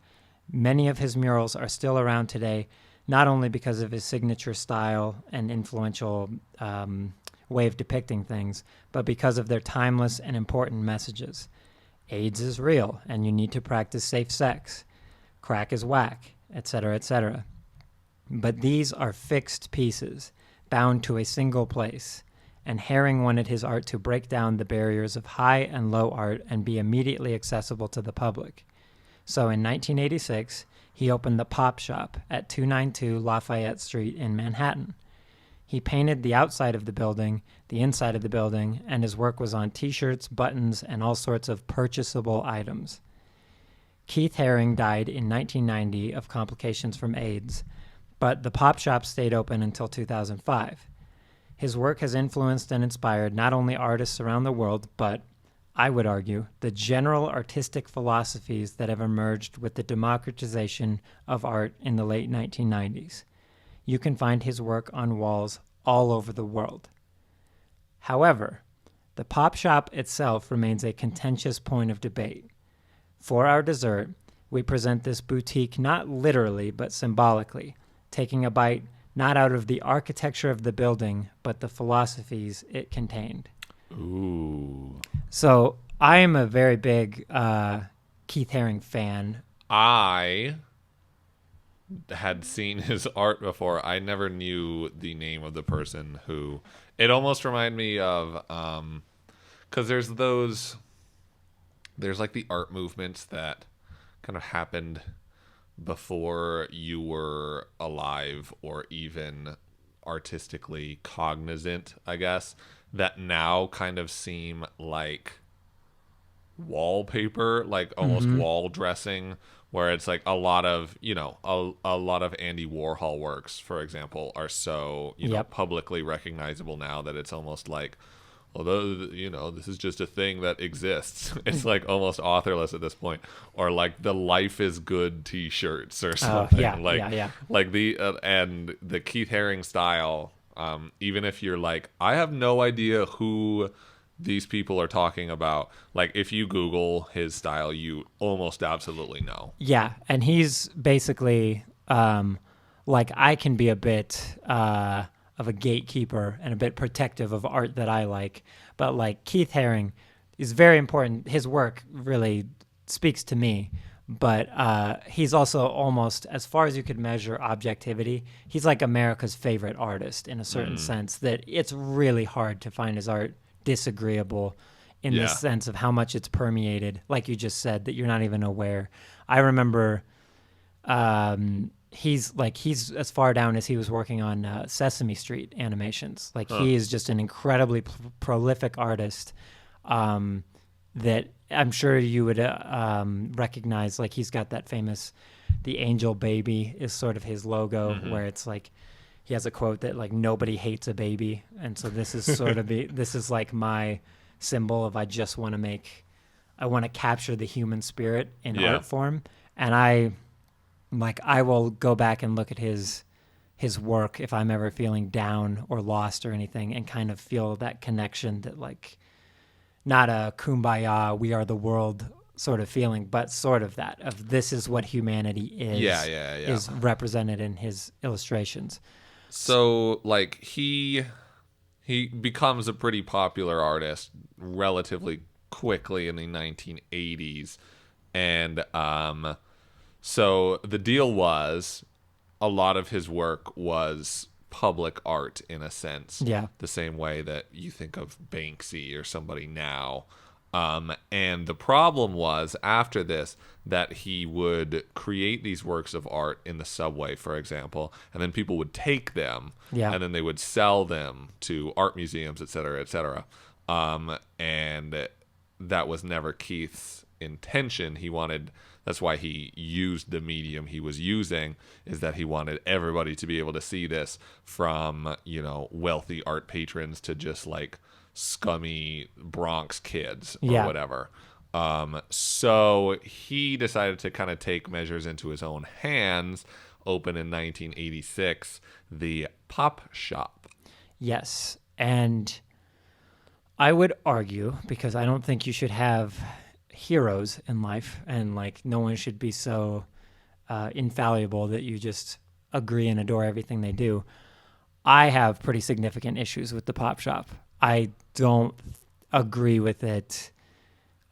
Many of his murals are still around today, not only because of his signature style and influential way of depicting things, but because of their timeless and important messages. AIDS is real, and you need to practice safe sex. Crack is whack, etc., etc. But these are fixed pieces, bound to a single place, and Haring wanted his art to break down the barriers of high and low art and be immediately accessible to the public. So in 1986, he opened the Pop Shop at 292 Lafayette Street in Manhattan. He painted the outside of the building, the inside of the building, and his work was on t-shirts, buttons, and all sorts of purchasable items. Keith Haring died in 1990 of complications from AIDS, but the Pop Shop stayed open until 2005. His work has influenced and inspired not only artists around the world, but, I would argue, the general artistic philosophies that have emerged with the democratization of art in the late 1990s. You can find his work on walls all over the world. However, the Pop Shop itself remains a contentious point of debate. For our dessert, we present this boutique not literally but symbolically, taking a bite not out of the architecture of the building, but the philosophies it contained. Ooh. So I am a very big Keith Haring fan. I had seen his art before. I never knew the name of the person who. It almost reminded me of, because there's like the art movements that kind of happened before you were alive or even artistically cognizant, I guess, that now kind of seem like wallpaper, like almost wall dressing, where it's like a lot of, a lot of Andy Warhol works, for example, are so, Yep. publicly recognizable now that it's almost like, although, this is just a thing that exists. It's like almost authorless at this point. Or like the Life is Good t-shirts or something. yeah, like, yeah. Like and the Keith Haring style, even if you're like, I have no idea who these people are talking about, like if you Google his style, you almost absolutely know. Yeah, and he's basically like I can be a bit of a gatekeeper and a bit protective of art that I like, but like Keith Haring is very important. His work really speaks to me, but he's also almost, as far as you could measure objectivity, he's like America's favorite artist in a certain sense, that it's really hard to find his art disagreeable in the sense of how much it's permeated, like you just said, that you're not even aware. I remember he's as far down as he was working on Sesame Street animations. Like he is just an incredibly prolific artist that I'm sure you would recognize. Like he's got that famous, the angel baby is sort of his logo, where it's like, he has a quote that like nobody hates a baby. And so this is sort of this is like my symbol of, I want to capture the human spirit in art form. And I will go back and look at his work if I'm ever feeling down or lost or anything, and kind of feel that connection, that like not a kumbaya, we are the world sort of feeling, but sort of that of this is what humanity is. Is represented in his illustrations. So like he becomes a pretty popular artist relatively quickly in the 1980s, and so the deal was a lot of his work was public art in a sense. Yeah. The same way that you think of Banksy or somebody now. And the problem was after this that he would create these works of art in the subway, for example, and then people would take them and then they would sell them to art museums, et cetera, et cetera. And that was never Keith's intention. That's why he used the medium he was using, is that he wanted everybody to be able to see this, from, wealthy art patrons to just like scummy Bronx kids or whatever. So he decided to kind of take measures into his own hands, open in 1986, the Pop Shop. Yes, and I would argue, because I don't think you should have heroes in life, and like no one should be so infallible that you just agree and adore everything they do. I have pretty significant issues with the Pop Shop. I don't agree with it.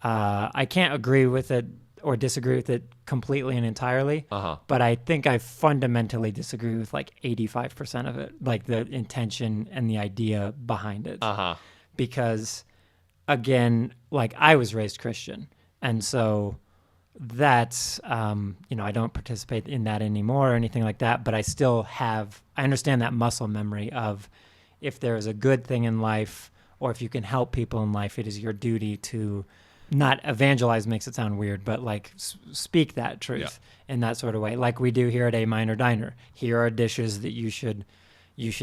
I can't agree with it or disagree with it completely and entirely, but I think I fundamentally disagree with like 85% of it, like the intention and the idea behind it. Because again, like I was raised Christian, and so that's, I don't participate in that anymore or anything like that, but I understand that muscle memory of, if there is a good thing in life, or if you can help people in life, it is your duty to not evangelize, makes it sound weird, but like speak that truth in that sort of way, like we do here at A Minor Diner. Here are dishes that you should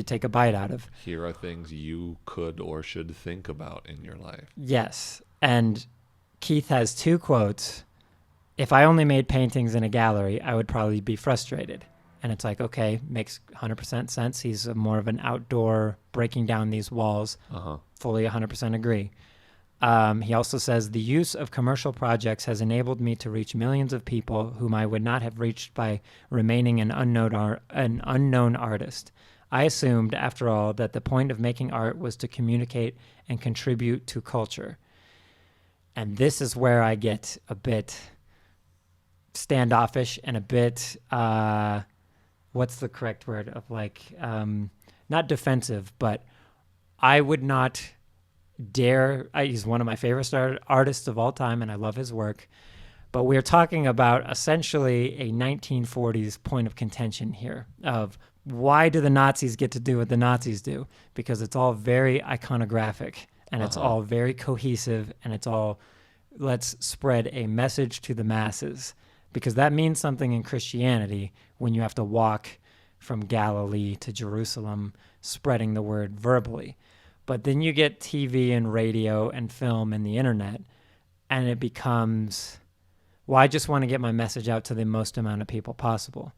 take a bite out of. Here are things you could or should think about in your life. Yes. And Keith has two quotes. If I only made paintings in a gallery, I would probably be frustrated. And it's like, okay, makes 100% sense. He's more of an outdoor, breaking down these walls. Fully 100% agree. He also says, the use of commercial projects has enabled me to reach millions of people whom I would not have reached by remaining an unknown artist. I assumed, after all, that the point of making art was to communicate and contribute to culture. And this is where I get a bit standoffish and a bit, what's the correct word of not defensive, but I would not dare. He's one of my favorite artists of all time, and I love his work. But we're talking about essentially a 1940s point of contention here of why do the Nazis get to do what the Nazis do? Because it's all very iconographic, and it's all very cohesive, and it's all, let's spread a message to the masses. Because that means something in Christianity when you have to walk from Galilee to Jerusalem spreading the word verbally. But then you get TV and radio and film and the internet, and it becomes, well, I just want to get my message out to the most amount of people possible.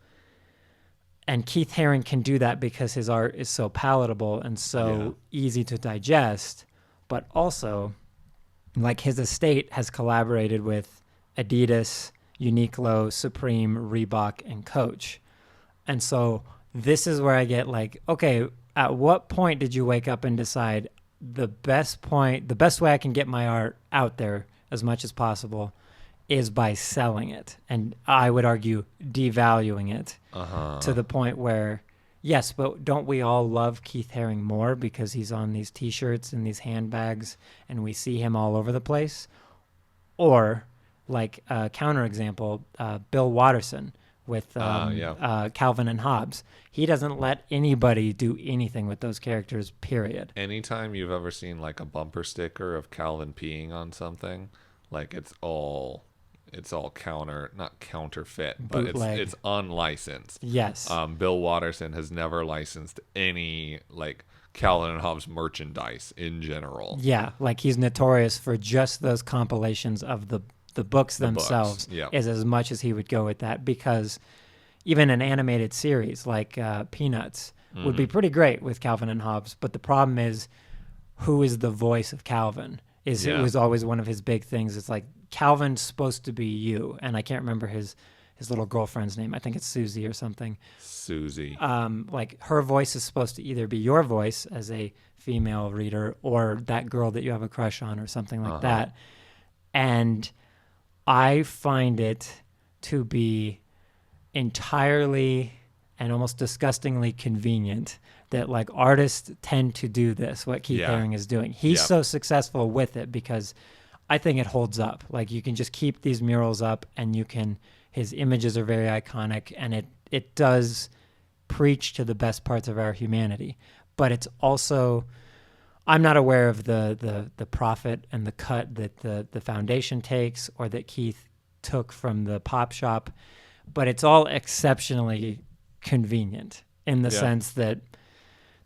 And Keith Haring can do that because his art is so palatable and so easy to digest, but also, like, his estate has collaborated with Adidas, Uniqlo, Supreme, Reebok, and Coach. And so this is where I get like, okay, at what point did you wake up and decide the best way I can get my art out there as much as possible is by selling it? And I would argue devaluing it to the point where, yes, but don't we all love Keith Haring more because he's on these T-shirts and these handbags and we see him all over the place? Or, like a counterexample, Bill Watterson with Calvin and Hobbes. He doesn't let anybody do anything with those characters, period. Anytime you've ever seen like a bumper sticker of Calvin peeing on something, like it's all not counterfeit, but it's unlicensed. Yes. Bill Watterson has never licensed any like Calvin and Hobbes merchandise in general. Yeah, like he's notorious for just those compilations of the books themselves is as much as he would go with that, because even an animated series like Peanuts would be pretty great with Calvin and Hobbes, but the problem is, who is the voice of Calvin? It was always one of his big things. It's like, Calvin's supposed to be you, and I can't remember his little girlfriend's name. I think it's Susie or something. Susie. Like, her voice is supposed to either be your voice as a female reader or that girl that you have a crush on or something like that. And I find it to be entirely and almost disgustingly convenient that like artists tend to do this, what Keith Haring is doing. He's so successful with it because I think it holds up. Like, you can just keep these murals up and his images are very iconic, and it does preach to the best parts of our humanity. But it's also, I'm not aware of the profit and the cut that the foundation takes or that Keith took from the pop shop, but it's all exceptionally convenient in the sense that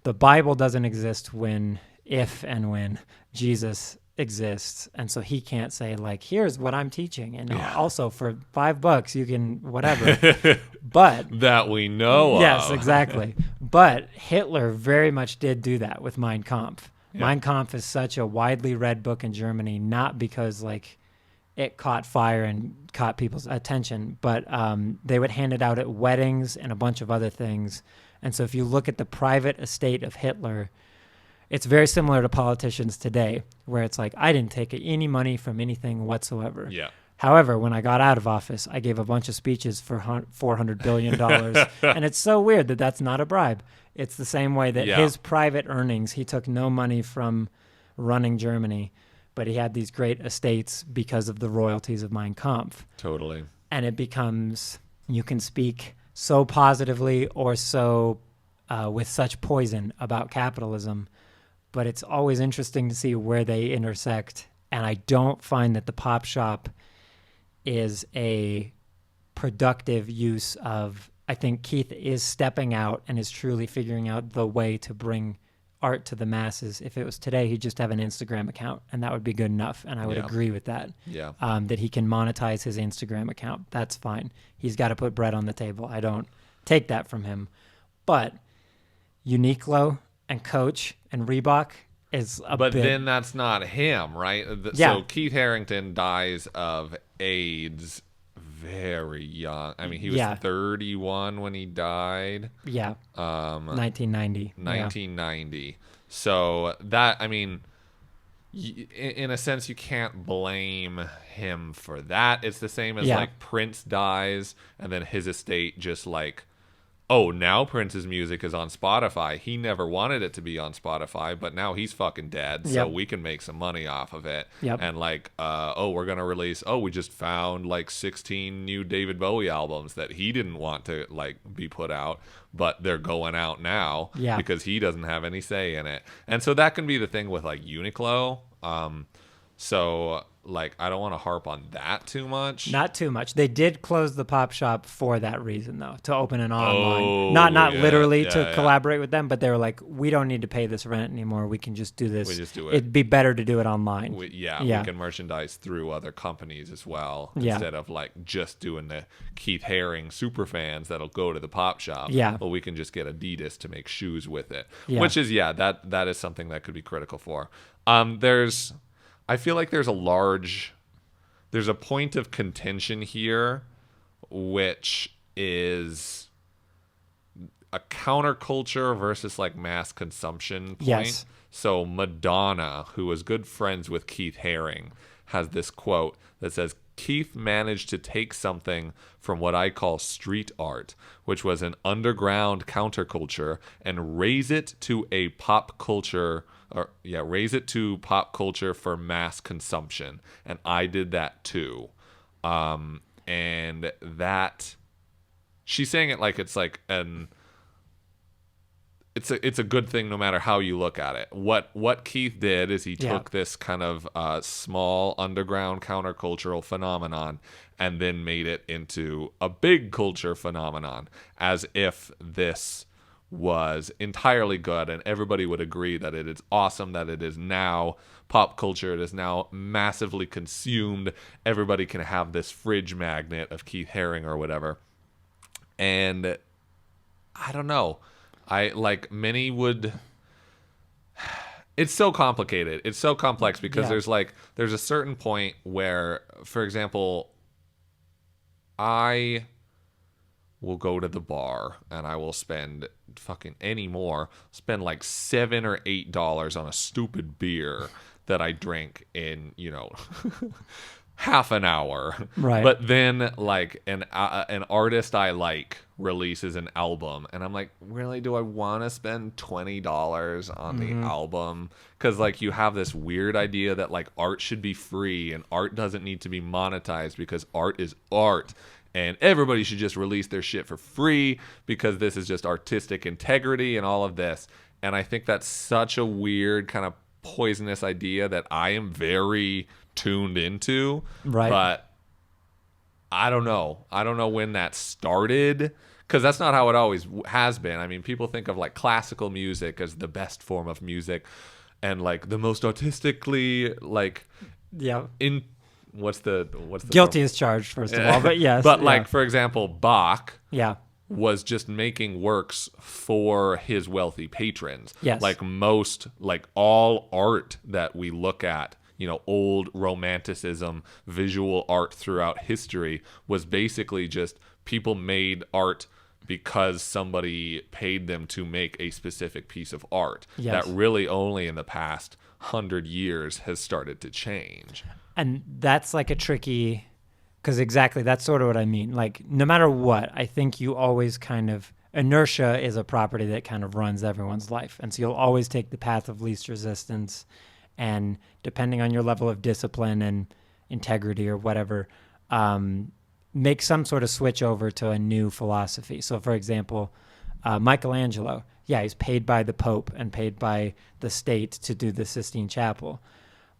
the Bible doesn't exist if and when Jesus exists, and so he can't say like, here's what I'm teaching, and also for $5 you can whatever. But that we know yes, of. Exactly. But Hitler very much did do that with Mein Kampf. Mein Kampf is such a widely read book in Germany, not because like it caught fire and caught people's attention, but they would hand it out at weddings and a bunch of other things. And so if you look at the private estate of Hitler, it's very similar to politicians today, where it's like, I didn't take any money from anything whatsoever. Yeah. However, when I got out of office, I gave a bunch of speeches for $400 billion. And it's so weird that that's not a bribe. It's the same way that his private earnings, he took no money from running Germany, but he had these great estates because of the royalties of Mein Kampf. Totally. And it becomes, you can speak so positively or so with such poison about capitalism, but it's always interesting to see where they intersect. And I don't find that the pop shop is a productive use of, I think Keith is stepping out and is truly figuring out the way to bring art to the masses. If it was today, he'd just have an Instagram account and that would be good enough. And I would agree with that. Yeah. That he can monetize his Instagram account. That's fine. He's got to put bread on the table. I don't take that from him. But Uniqlo and Coach and Reebok is a But bit. then that's not him, right? Yeah. So Keith Harington dies of AIDS very young. I mean, he was Yeah. 31 when he died. Yeah. 1990. 1990. So that, I mean, in a sense, you can't blame him for that. It's the same as Yeah. like Prince dies and then his estate just like, oh, now Prince's music is on Spotify. He never wanted it to be on Spotify, but now he's fucking dead, so Yep. we can make some money off of it. Yep. And like, oh, we're gonna release. Oh, we just found like 16 new David Bowie albums that he didn't want to like be put out, but they're going out now Yeah. because he doesn't have any say in it. And so that can be the thing with like Uniqlo. So like, I don't want to harp on that too much. Not too much. They did close the pop shop for that reason, though, to open an online. Oh, Not yeah, literally yeah, to yeah. collaborate with them, but they were like, we don't need to pay this rent anymore. We can just do this. We just do it. It'd be better to do it online. We Yeah. can merchandise through other companies as well Yeah. instead of like just doing the Keith Haring super fans that'll go to the pop shop. Yeah. Well, we can just get Adidas to make shoes with it, Yeah. which is that is something that could be critical for. I feel like there's a point of contention here, which is a counterculture versus like mass consumption point. Yes. So Madonna, who was good friends with Keith Haring, has this quote that says, Keith managed to take something from what I call street art, which was an underground counterculture, and raise it to pop culture for mass consumption. And I did that too. And that she's saying it like it's like it's a good thing no matter how you look at it. What Keith did is he took this kind of small underground countercultural phenomenon and then made it into a big culture phenomenon, as if this was entirely good and everybody would agree that it is awesome, that it is now pop culture, it is now massively consumed. Everybody can have this fridge magnet of Keith Haring or whatever. And I don't know. Many would. It's so complicated. It's so complex because there's a certain point where, for example, I will go to the bar and I will spend spend like $7 or $8 on a stupid beer that I drink in, half an hour. Right. But then like an artist I like releases an album and I'm like, really, do I want to spend $20 on the album? Because like you have this weird idea that like art should be free and art doesn't need to be monetized because art is art. And everybody should just release their shit for free because this is just artistic integrity and all of this. And I think that's such a weird kind of poisonous idea that I am very tuned into. Right. But I don't know. I don't know when that started because that's not how it always has been. I mean, people think of like classical music as the best form of music and like the most artistically like what's the Guilty as charged, first of all, but yes. But like, for example, Bach yeah. was just making works for his wealthy patrons. Yes. Like all art that we look at, old romanticism, visual art throughout history was basically just people made art because somebody paid them to make a specific piece of art. Yes. That really only in the past 100 years has started to change. And that's like a tricky, because exactly that's sort of what I mean. Like no matter what, I think you always kind of, inertia is a property that kind of runs everyone's life. And so you'll always take the path of least resistance. And depending on your level of discipline and integrity or whatever, make some sort of switch over to a new philosophy. So for example, Michelangelo, he's paid by the Pope and paid by the state to do the Sistine Chapel.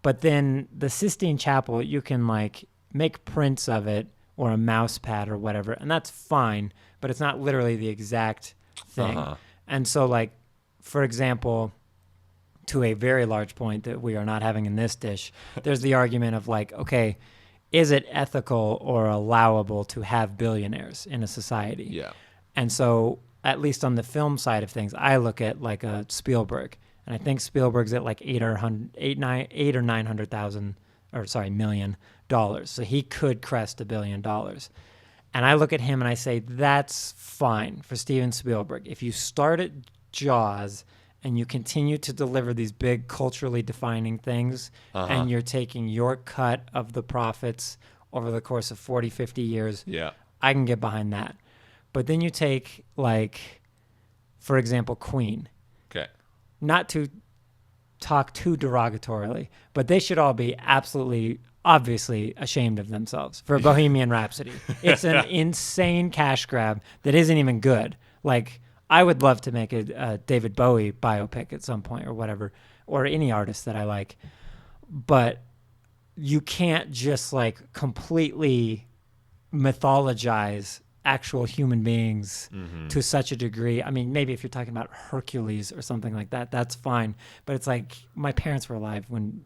But then the Sistine Chapel, you can like make prints of it or a mouse pad or whatever, and that's fine, but it's not literally the exact thing. And so like, for example, to a very large point that we are not having in this dish, there's the argument of like, okay, is it ethical or allowable to have billionaires in a society? Yeah. And so at least on the film side of things, I look at like a Spielberg and I think Spielberg's at like eight or 900,000, or sorry, $1 million. So he could crest $1 billion. And I look at him and I say, that's fine for Steven Spielberg. If you start at Jaws and you continue to deliver these big culturally defining things, and you're taking your cut of the profits over the course of 40, 50 years, I can get behind that. But then you take, like, for example, Queen. Okay. Not to talk too derogatorily, but they should all be absolutely, obviously ashamed of themselves for Bohemian Rhapsody. It's an insane cash grab that isn't even good. Like, I would love to make a David Bowie biopic at some point or whatever, or any artist that I like. But you can't just like completely mythologize actual human beings to such a degree. I mean, maybe if you're talking about Hercules or something like that, that's fine. But it's like, my parents were alive when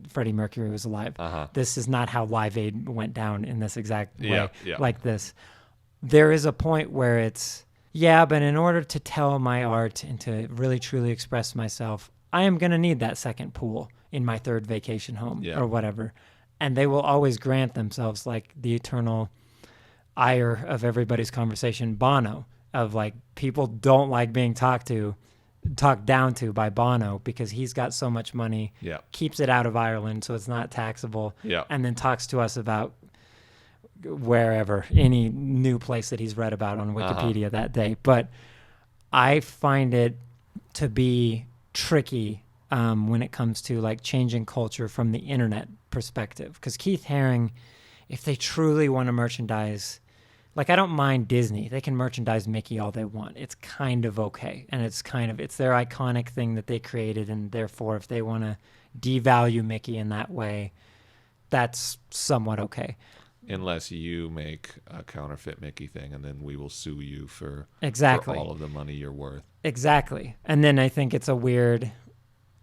Freddie Mercury was alive. This is not how Live Aid went down in this exact way, like this. There is a point where it's, but in order to tell my art and to really truly express myself, I am going to need that second pool in my third vacation home or whatever. And they will always grant themselves like the eternal ire of everybody's conversation, Bono, of like, people don't like being talked down to by Bono because he's got so much money, keeps it out of Ireland so it's not taxable, and then talks to us about wherever, any new place that he's read about on Wikipedia that day. But I find it to be tricky when it comes to like changing culture from the internet perspective, because Keith Haring, if they truly want to merchandise, like, I don't mind Disney. They can merchandise Mickey all they want. It's kind of okay. And it's their iconic thing that they created. And therefore, if they want to devalue Mickey in that way, that's somewhat okay. Unless you make a counterfeit Mickey thing, and then we will sue you for all of the money you're worth. Exactly. And then I think it's a weird,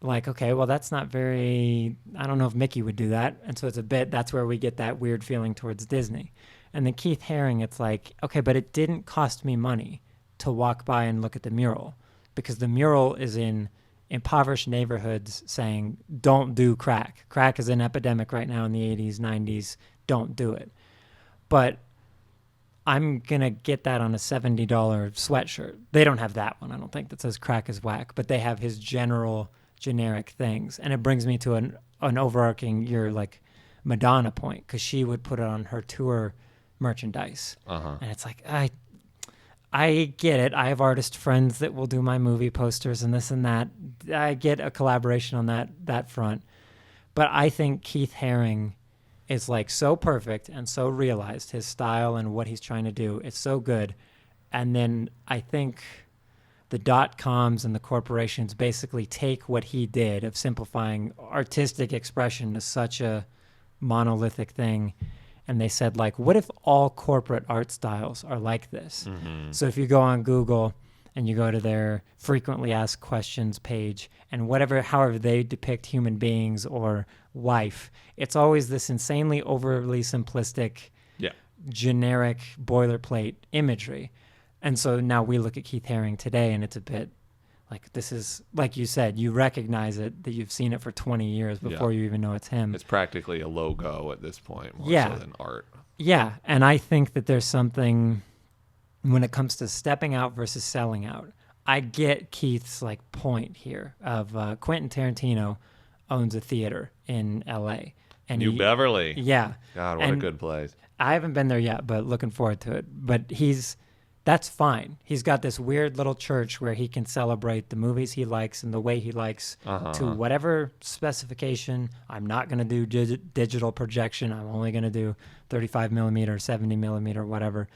like, okay, well, that's not very, I don't know if Mickey would do that. And so that's where we get that weird feeling towards Disney. And then Keith Haring, it's like, okay, but it didn't cost me money to walk by and look at the mural, because the mural is in impoverished neighborhoods saying, don't do crack. Crack is an epidemic right now in the 80s, 90s. Don't do it. But I'm going to get that on a $70 sweatshirt. They don't have that one, I don't think, that says crack is whack, but they have his generic things. And it brings me to an overarching, your like Madonna point, because she would put it on her tour merchandise. And it's like, I get it. I have artist friends that will do my movie posters and this and that. I get a collaboration on that front. But I think Keith Haring is like so perfect and so realized, his style and what he's trying to do. It's so good. And then I think the .coms and the corporations basically take what he did of simplifying artistic expression to such a monolithic thing, and they said, like, what if all corporate art styles are like this? So if you go on Google and you go to their frequently asked questions page, and however they depict human beings or life, it's always this insanely overly simplistic, generic boilerplate imagery. And so now we look at Keith Haring today, and it's a bit like, this is, like you said, you recognize it, that you've seen it for 20 years before you even know it's him. It's practically a logo at this point, more so than art. Yeah, and I think that there's something, when it comes to stepping out versus selling out, I get Keith's like point here of Quentin Tarantino owns a theater in L.A. and New Beverly. Yeah. God, what a good place. I haven't been there yet, but looking forward to it. But that's fine. He's got this weird little church where he can celebrate the movies he likes and the way he likes to whatever specification. I'm not going to do digital projection. I'm only going to do 35 millimeter, 70 millimeter, whatever.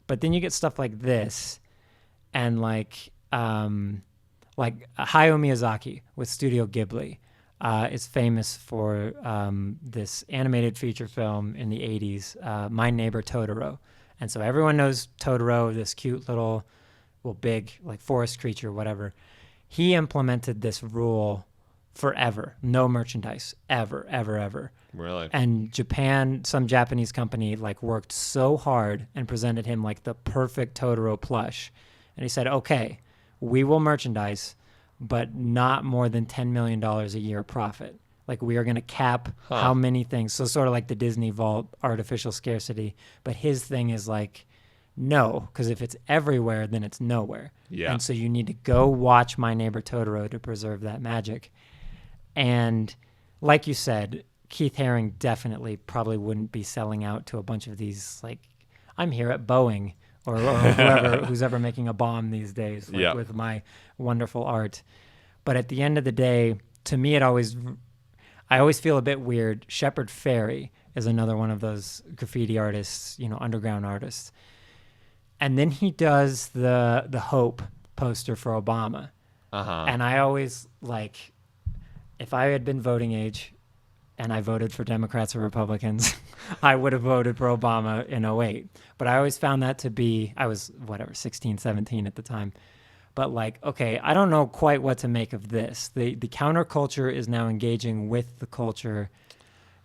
But then you get stuff like this, and like Hayao Miyazaki with Studio Ghibli is famous for this animated feature film in the 80s, My Neighbor Totoro. And so everyone knows Totoro, this cute little, big, like forest creature, whatever. He implemented this rule forever. No merchandise, ever, ever, ever. Really? And some Japanese company, like, worked so hard and presented him, like, the perfect Totoro plush. And he said, okay, we will merchandise, but not more than $10 million a year profit. Like, we are going to cap how many things. So sort of like the Disney Vault, artificial scarcity. But his thing is like, no, because if it's everywhere, then it's nowhere. Yeah. And so you need to go watch My Neighbor Totoro to preserve that magic. And like you said, Keith Haring definitely probably wouldn't be selling out to a bunch of these, like, I'm here at Boeing or whoever who's ever making a bomb these days, like, with my wonderful art. But at the end of the day, to me, I always feel a bit weird. Shepard Fairey is another one of those graffiti artists, underground artists. And then he does the Hope poster for Obama. And I always, like, if I had been voting age and I voted for Democrats or Republicans, I would have voted for Obama in '08. But I always found that to be, I was, 16, 17 at the time. But like, okay, I don't know quite what to make of this. The counterculture is now engaging with the culture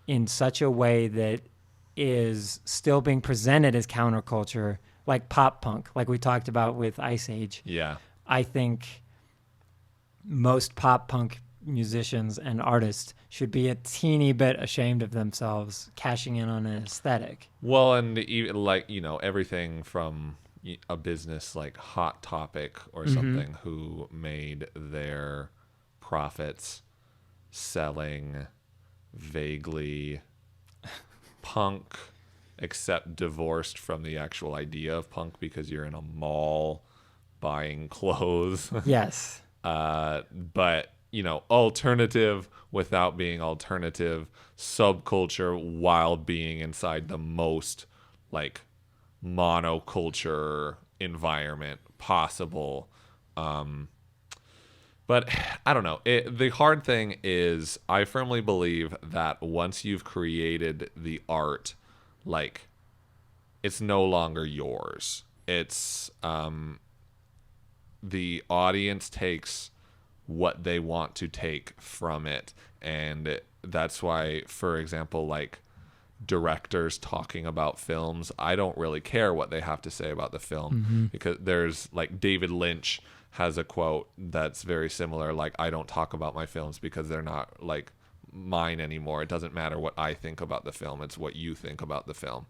in such a way that is still being presented as counterculture, like pop punk, like we talked about with Ice Age. Yeah. I think most pop punk musicians and artists should be a teeny bit ashamed of themselves cashing in on an aesthetic. Well, and even like, everything from a business like Hot Topic or something, who made their profits selling vaguely punk, except divorced from the actual idea of punk because you're in a mall buying clothes. Yes. But, alternative without being alternative, subculture while being inside the most like monoculture environment possible. But I don't know. The hard thing is, I firmly believe that once you've created the art, like, it's no longer yours. It's the audience takes what they want to take from it, and that's why, for example, like, directors talking about films, I don't really care what they have to say about the film, because there's like David Lynch has a quote that's very similar, like, I don't talk about my films because they're not like mine anymore. It doesn't matter what I think about the film, it's what you think about the film.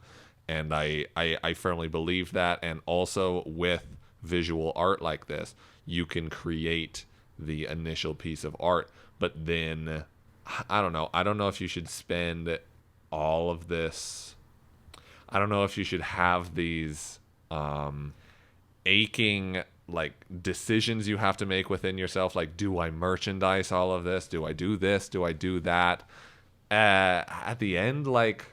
And I firmly believe that. And also with visual art like this, you can create the initial piece of art, but then I don't know if you should spend all of this, I don't know if you should have these aching like decisions you have to make within yourself, like, do I merchandise all of this, do I do this, do I do that? At the end, like,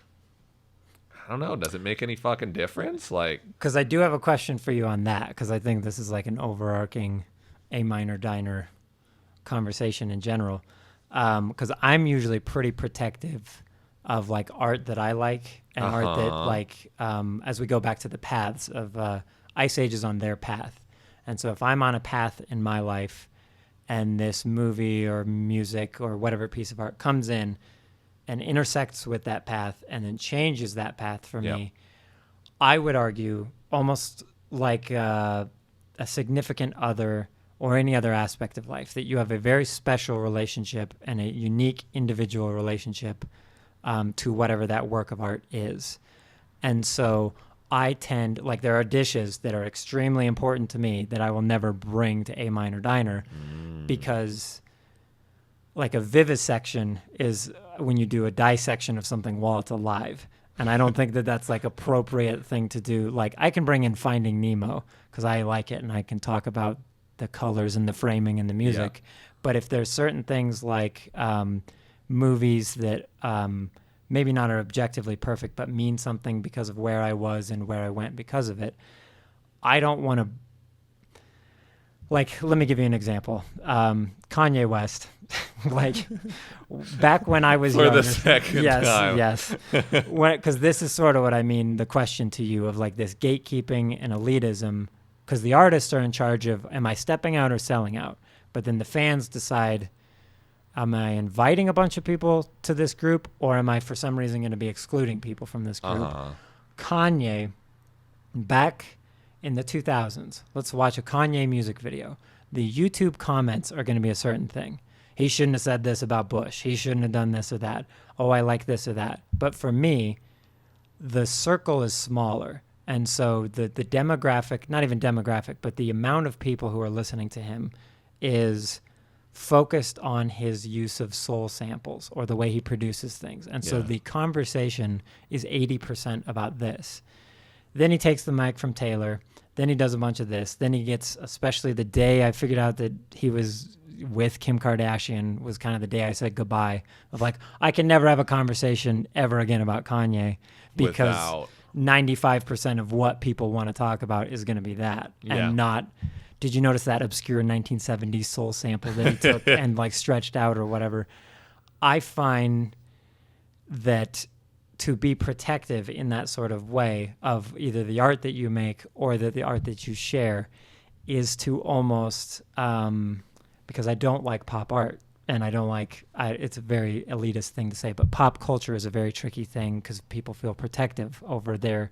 I don't know, does it make any fucking difference? Like, because I do have a question for you on that, because I think this is like an overarching A minor diner conversation in general, because I'm usually pretty protective of like art that I like and art that, like, as we go back to the paths of Ice Age is on their path. And so if I'm on a path in my life and this movie or music or whatever piece of art comes in and intersects with that path and then changes that path for me, I would argue almost like a significant other or any other aspect of life, that you have a very special relationship and a unique individual relationship to whatever that work of art is. And so I tend, like, there are dishes that are extremely important to me that I will never bring to A minor diner, because like a vivisection is when you do a dissection of something while it's alive. And I don't think that that's like appropriate thing to do. Like, I can bring in Finding Nemo because I like it and I can talk about the colors and the framing and the music. But if there's certain things like movies that maybe not are objectively perfect, but mean something because of where I was and where I went because of it, I don't want to, like, let me give you an example. Kanye West, like, back when I was younger. For the second time. Yes. Because this is sort of what I mean, the question to you of like this gatekeeping and elitism, because the artists are in charge of, am I stepping out or selling out? But then the fans decide, am I inviting a bunch of people to this group, or am I for some reason going to be excluding people from this group? Kanye, back in the 2000s, let's watch a Kanye music video. The YouTube comments are going to be a certain thing. He shouldn't have said this about Bush. He shouldn't have done this or that. Oh, I like this or that. But for me, the circle is smaller. And so the demographic, not even demographic, but the amount of people who are listening to him is focused on his use of soul samples or the way he produces things. And so the conversation is 80% about this. Then he takes the mic from Taylor. Then he does a bunch of this. Then he gets, especially the day I figured out that he was with Kim Kardashian was kind of the day I said goodbye, of like, I can never have a conversation ever again about Kanye because 95% of what people want to talk about is going to be that and not, did you notice that obscure 1970s soul sample that he took and like stretched out or whatever? I find that to be protective in that sort of way of either the art that you make or the art that you share is to almost, because I don't like pop art and I don't like, it's a very elitist thing to say, but pop culture is a very tricky thing because people feel protective over their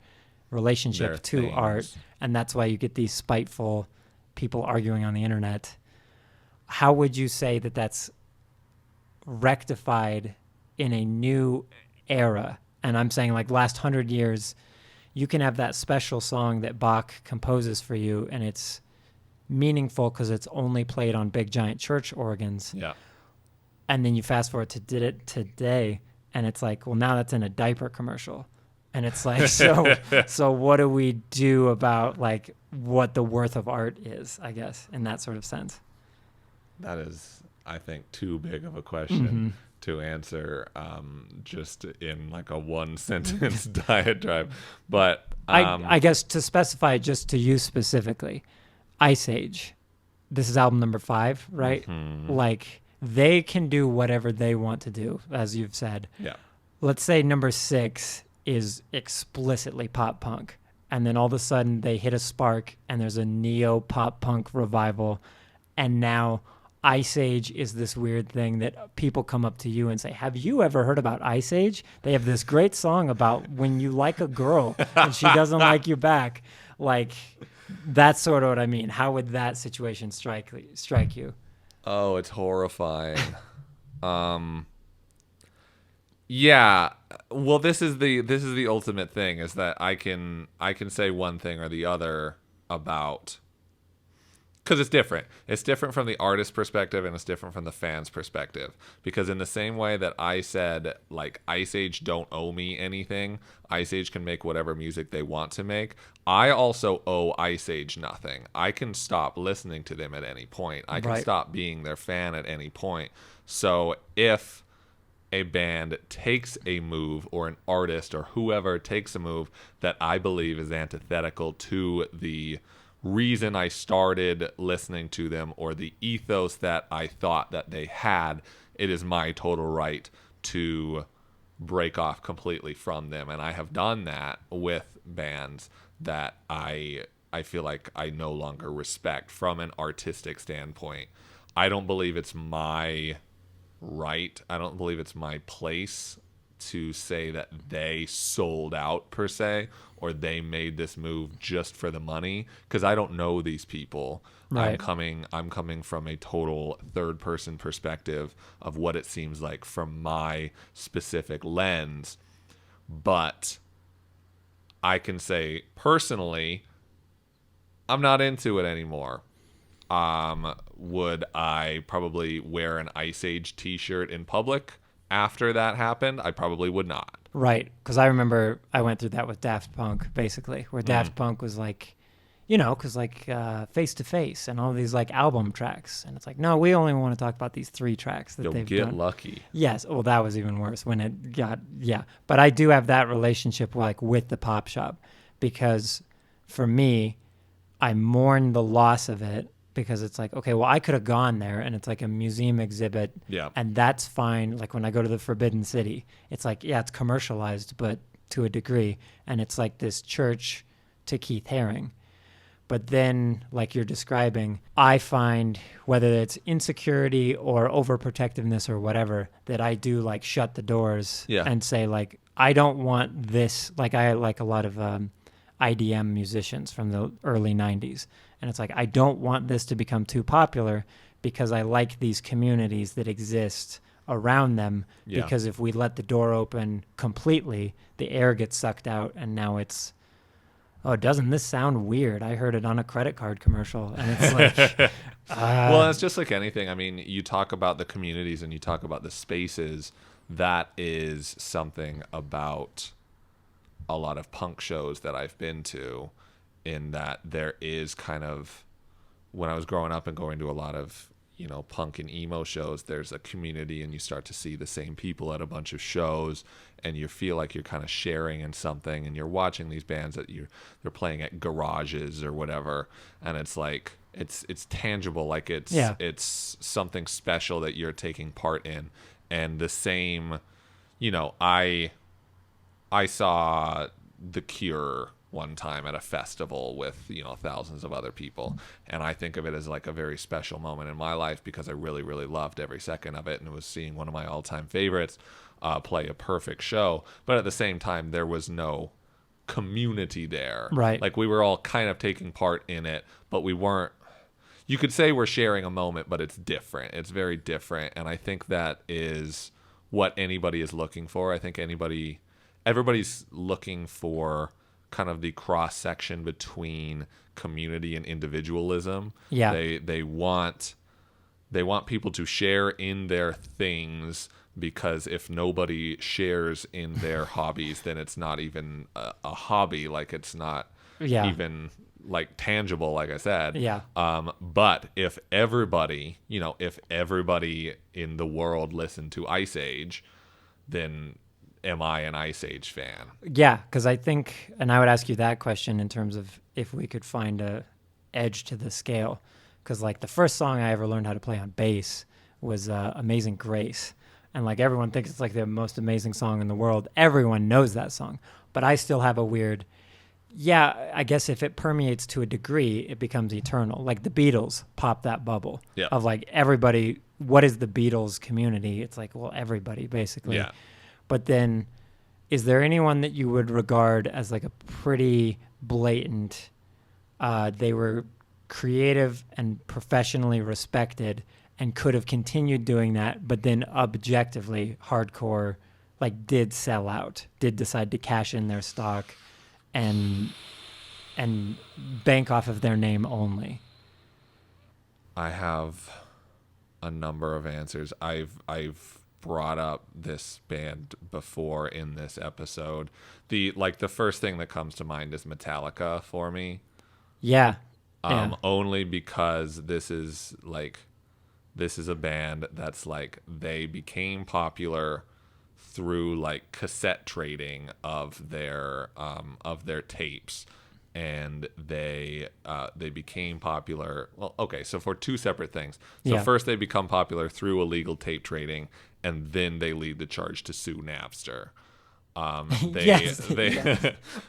relationship to things. Art. And that's why you get these spiteful people arguing on the internet. How would you say that that's rectified in a new era? And I'm saying like last 100 years, you can have that special song that Bach composes for you and it's meaningful because it's only played on big giant church organs. Yeah. And then you fast forward to did it today and it's like, well, now that's in a diaper commercial. And it's like, so what do we do about like what the worth of art is, I guess, in that sort of sense? That is, I think, too big of a question to answer just in like a one sentence diatribe. But I guess to specify just to you specifically, Ice Age, this is album number 5, right? Like they can do whatever they want to do, as you've said. Yeah. Let's say number 6 is explicitly pop punk. And then all of a sudden they hit a spark and there's a neo pop punk revival. And now Ice Age is this weird thing that people come up to you and say, have you ever heard about Ice Age? They have this great song about when you like a girl and she doesn't like you back. Like, that's sort of what I mean. How would that situation strike you? Oh, it's horrifying. Yeah. Well, this is the ultimate thing is that I can say one thing or the other about, because it's different. It's different from the artist's perspective and it's different from the fan's perspective. Because in the same way that I said, like, Ice Age don't owe me anything, Ice Age can make whatever music they want to make, I also owe Ice Age nothing. I can stop listening to them at any point. I can stop being their fan at any point. So if a band takes a move or an artist or whoever takes a move that I believe is antithetical to the reason I started listening to them or the ethos that I thought that they had, it is my total right to break off completely from them. And I have done that with bands that I feel like I no longer respect from an artistic standpoint. I don't believe it's my right. I don't believe it's my place to say that they sold out per se or they made this move just for the money, because I don't know these people. I'm coming from a total third person perspective of what it seems like from my specific lens. But I can say personally, I'm not into it anymore. Would I probably wear an Ice Age t-shirt in public after that happened? I probably would not. Right, because I remember I went through that with Daft Punk, basically, where Daft Punk was like, because like Face to Face and all these like album tracks. And it's like, no, we only want to talk about these 3 tracks that they've done. Get lucky. Yes, well, that was even worse when it got, But I do have that relationship like with the pop shop because for me, I mourn the loss of it. Because it's like, okay, well, I could have gone there and it's like a museum exhibit and that's fine. Like when I go to the Forbidden City, it's like, it's commercialized, but to a degree. And it's like this church to Keith Haring. But then, like you're describing, I find whether it's insecurity or overprotectiveness or whatever, that I do like shut the doors and say like, I don't want this. Like I like a lot of IDM musicians from the early 90s. And it's like, I don't want this to become too popular because I like these communities that exist around them. Yeah. Because if we let the door open completely, the air gets sucked out, and now it's, oh, doesn't this sound weird? I heard it on a credit card commercial, and it's like, well, it's just like anything. I mean, you talk about the communities and you talk about the spaces. That is something about a lot of punk shows that I've been to, in that there is kind of, when I was growing up and going to a lot of, punk and emo shows, there's a community and you start to see the same people at a bunch of shows, and you feel like you're kind of sharing in something, and you're watching these bands that they're playing at garages or whatever, and it's like it's tangible, like it's something special that you're taking part in. And the same, I saw The Cure one time at a festival with thousands of other people, and I think of it as like a very special moment in my life because I really, really loved every second of it, and it was seeing one of my all-time favorites play a perfect show. But at the same time, there was no community there, right? Like, we were all kind of taking part in it, but we weren't. You could say we're sharing a moment, but it's different. It's very different, and I think that is what anybody is looking for. I think everybody's looking for kind of the cross section between community and individualism. Yeah. They want people to share in their things, because if nobody shares in their hobbies, then it's not even a hobby. Like, it's not even like tangible, like I said. Yeah. But if everybody in the world listened to Ice Age, then am I an Ice Age fan? Yeah, because I think, and I would ask you that question in terms of if we could find a edge to the scale. Because like the first song I ever learned how to play on bass was Amazing Grace. And like everyone thinks it's like the most amazing song in the world. Everyone knows that song. But I still have a weird, I guess if it permeates to a degree, it becomes eternal. Like the Beatles popped that bubble of like everybody, what is the Beatles community? It's like, well, everybody basically. Yeah. But then, is there anyone that you would regard as like a pretty blatant, they were creative and professionally respected and could have continued doing that, but then objectively hardcore, like did sell out, did decide to cash in their stock and bank off of their name only? I have a number of answers. I've brought up this band before in this episode. The first thing that comes to mind is Metallica for me. Yeah. Only because this is a band that's like, they became popular through like cassette trading of their tapes, and they became popular. Well, okay, so for two separate things. So first they become popular through illegal tape trading, and then they lead the charge to sue Napster. Yes.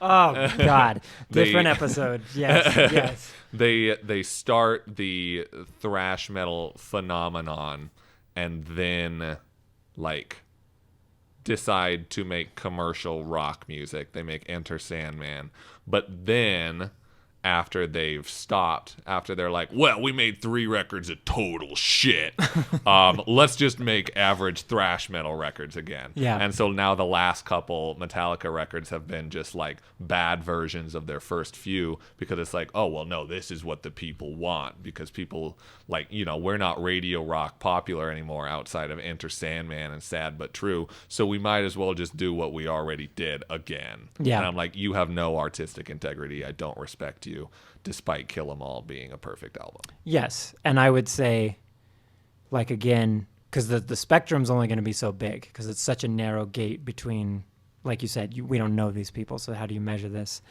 Oh God, different episode. Yes. They start the thrash metal phenomenon, and then like decide to make commercial rock music. They make Enter Sandman, but then after they've stopped, after they're like, well, we made 3 records of total shit, let's just make average thrash metal records again. Yeah. And so now the last couple Metallica records have been just like bad versions of their first few, because it's like, oh, well, no, this is what the people want, because people like, we're not radio rock popular anymore outside of Enter Sandman and Sad But True, so we might as well just do what we already did again. Yeah. And I'm like, you have no artistic integrity. I don't respect you, despite Kill 'Em All being a perfect album. Yes, and I would say, like, again, because the spectrum's only going to be so big, because it's such a narrow gate between, like you said, we don't know these people, so how do you measure this?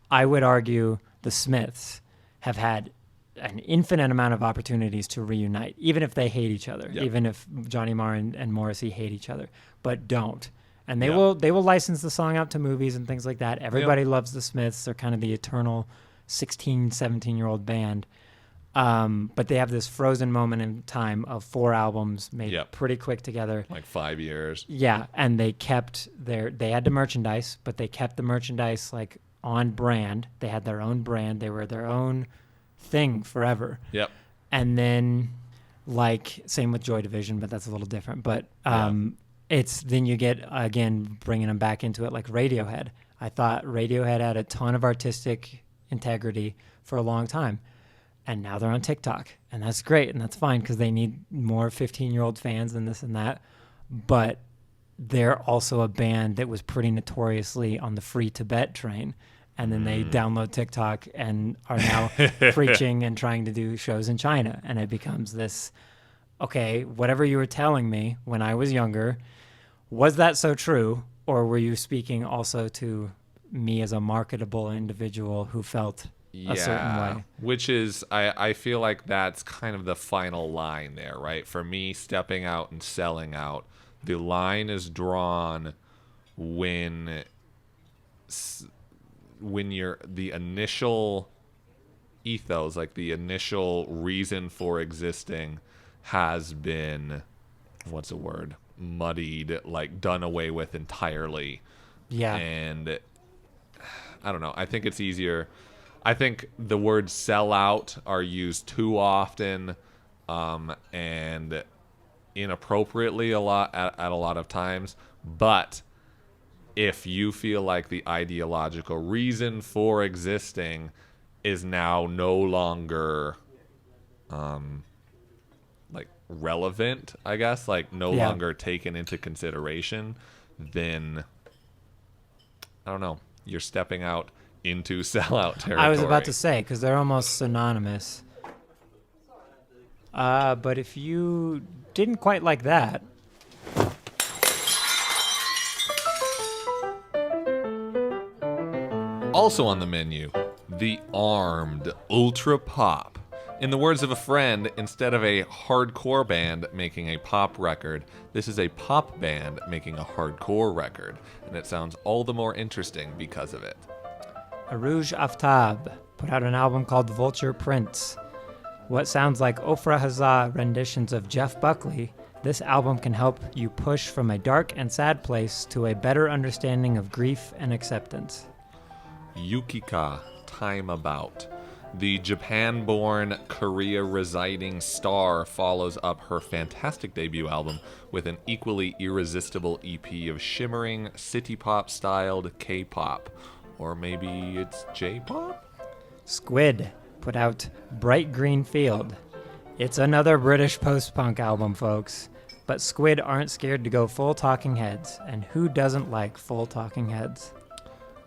I would argue the Smiths have had an infinite amount of opportunities to reunite, even if they hate each other, even if Johnny Marr and Morrissey hate each other, but don't. And they will license the song out to movies and things like that. Everybody loves the Smiths. They're kind of the eternal 16, 17-year-old band. But they have this frozen moment in time of 4 albums made pretty quick together. Like 5 years. Yeah, and they kept they had the merchandise, but they kept the merchandise like on brand. They had their own brand. They were their own thing forever. Yep. And then, like, same with Joy Division, but that's a little different. But it's then you get, again, bringing them back into it, like Radiohead. I thought Radiohead had a ton of artistic integrity for a long time. And now they're on TikTok. And that's great. And that's fine because they need more 15-year-old fans and this and that. But they're also a band that was pretty notoriously on the Free Tibet train. And then they download TikTok and are now preaching and trying to do shows in China. And it becomes this, okay, whatever you were telling me when I was younger, was that so true? Or were you speaking also to me as a marketable individual who felt a certain way? Which is, I feel like that's kind of the final line there, right? For me, stepping out and selling out, the line is drawn when you're the initial ethos, like the initial reason for existing has been, what's the word, muddied, like done away with entirely. Yeah. And I don't know, I think it's easier. I think the words sell out are used too often and inappropriately a lot at a lot of times. But if you feel like the ideological reason for existing is now no longer like relevant, I guess, like no longer taken into consideration, then I don't know, you're stepping out into sellout territory. I was about to say, because they're almost synonymous. But if you didn't quite like that, also on the menu, the Armed Ultra Pop. In the words of a friend, instead of a hardcore band making a pop record, this is a pop band making a hardcore record, and it sounds all the more interesting because of it. Arouge Aftab put out an album called Vulture Prince. What sounds like Ofra Hazah renditions of Jeff Buckley, this album can help you push from a dark and sad place to a better understanding of grief and acceptance. Yukika, Time About. The Japan-born, Korea-residing star follows up her fantastic debut album with an equally irresistible EP of shimmering, city-pop-styled K-pop. Or maybe it's J-pop? Squid put out Bright Green Field. It's another British post-punk album, folks. But Squid aren't scared to go full Talking Heads, and who doesn't like full Talking Heads?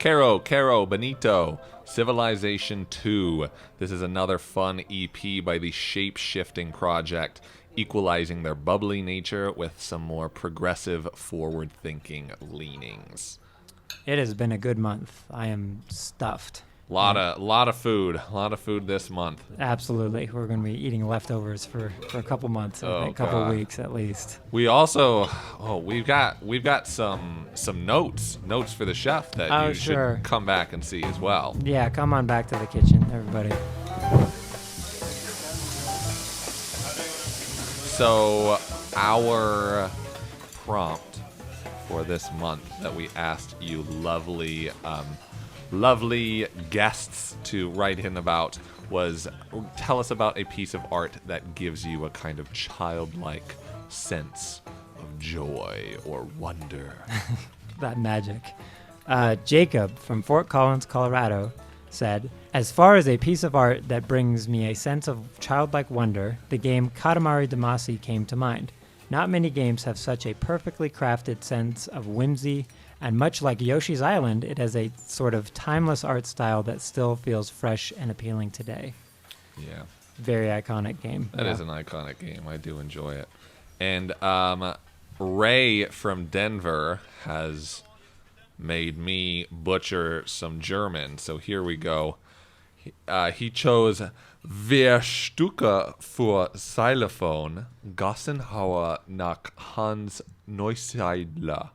Caro Benito, Civilization 2. This is another fun EP by the Shape-Shifting Project, equalizing their bubbly nature with some more progressive, forward-thinking leanings. It has been a good month. I am stuffed. Lot of food this month. Absolutely. We're going to be eating leftovers for a couple months, a couple weeks at least. We also, we've got some notes for the chef that you should come back and see as well. Yeah, come on back to the kitchen, everybody. So our prompt for this month that we asked you lovely guests to write in about was, tell us about a piece of art that gives you a kind of childlike sense of joy or wonder. That magic. Jacob from Fort Collins, Colorado said, as far as a piece of art that brings me a sense of childlike wonder, the game Katamari Damacy came to mind. Not many games have such a perfectly crafted sense of whimsy, and much like Yoshi's Island, it has a sort of timeless art style that still feels fresh and appealing today. Yeah. Very iconic game. That is an iconic game. I do enjoy it. And Ray from Denver has made me butcher some German, so here we go. He chose Wer Stücke für Xylophon, Gassenhauer nach Hans Neusiedler.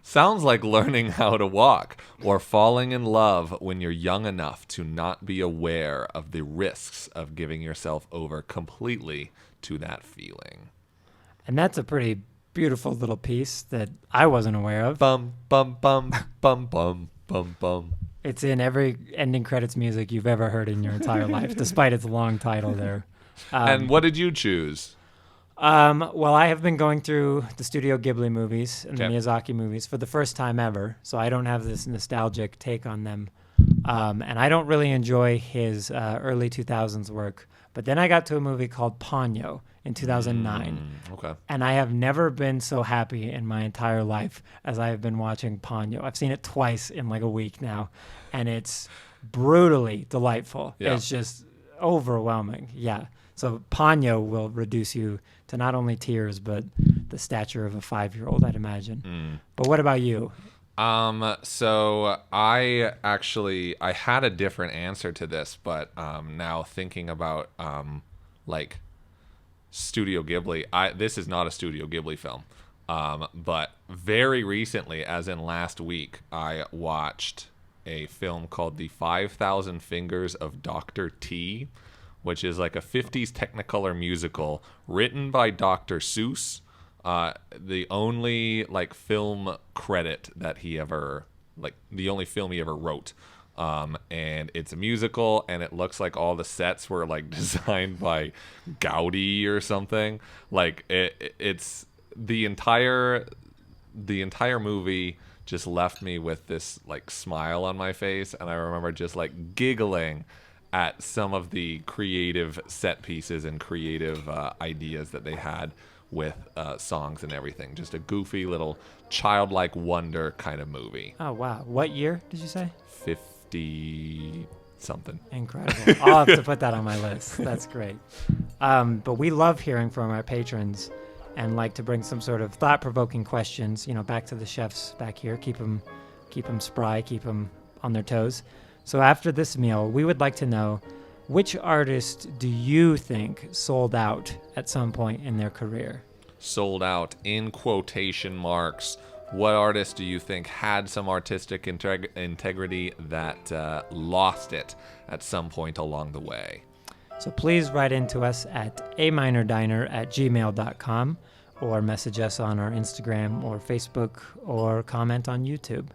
Sounds like learning how to walk or falling in love when you're young enough to not be aware of the risks of giving yourself over completely to that feeling. And that's a pretty beautiful little piece that I wasn't aware of. Bum, bum, bum, bum, bum, bum, bum. It's in every ending credits music you've ever heard in your entire life, despite its long title there. And what did you choose? Well, I have been going through the Studio Ghibli movies and the Okay. Miyazaki movies for the first time ever, so I don't have this nostalgic take on them. And I don't really enjoy his early 2000s work. But then I got to a movie called Ponyo in 2009. Okay. And I have never been so happy in my entire life as I have been watching Ponyo. I've seen it twice in like a week now, and it's brutally delightful. Yeah. It's just overwhelming. Yeah. So Ponyo will reduce you to not only tears, but the stature of a 5-year-old, I'd imagine. But what about you? So I had a different answer to this, but now thinking about like Studio Ghibli, this is not a Studio Ghibli film. But very recently, as in last week, I watched a film called The 5,000 Fingers of Dr. T, which is like a 50s Technicolor musical written by Dr. Seuss. The only like film credit that he ever, like the only film he ever wrote. And it's a musical, and it looks like all the sets were like designed by Gaudi or something. Like it's the entire movie just left me with this like smile on my face, and I remember just like giggling at some of the creative set pieces and creative ideas that they had with songs and everything. Just a goofy little childlike wonder kind of movie. Oh, wow. What year did you say? 50 something. Incredible. I'll have to put that on my list. That's great. But we love hearing from our patrons and like to bring some sort of thought-provoking questions, back to the chefs back here. Keep them spry, keep them on their toes. So after this meal, we would like to know, which artist do you think sold out at some point in their career? Sold out in quotation marks. What artist do you think had some artistic integrity that lost it at some point along the way? So please write into us at aminordiner@gmail.com or message us on our Instagram or Facebook or comment on YouTube.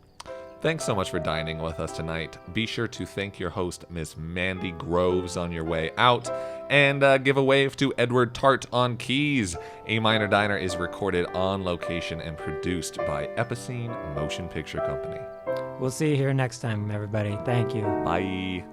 Thanks so much for dining with us tonight. Be sure to thank your host, Miss Mandy Groves, on your way out, and give a wave to Edward Tart on keys. A Minor Diner is recorded on location and produced by Epicene Motion Picture Company. We'll see you here next time, everybody. Thank you. Bye.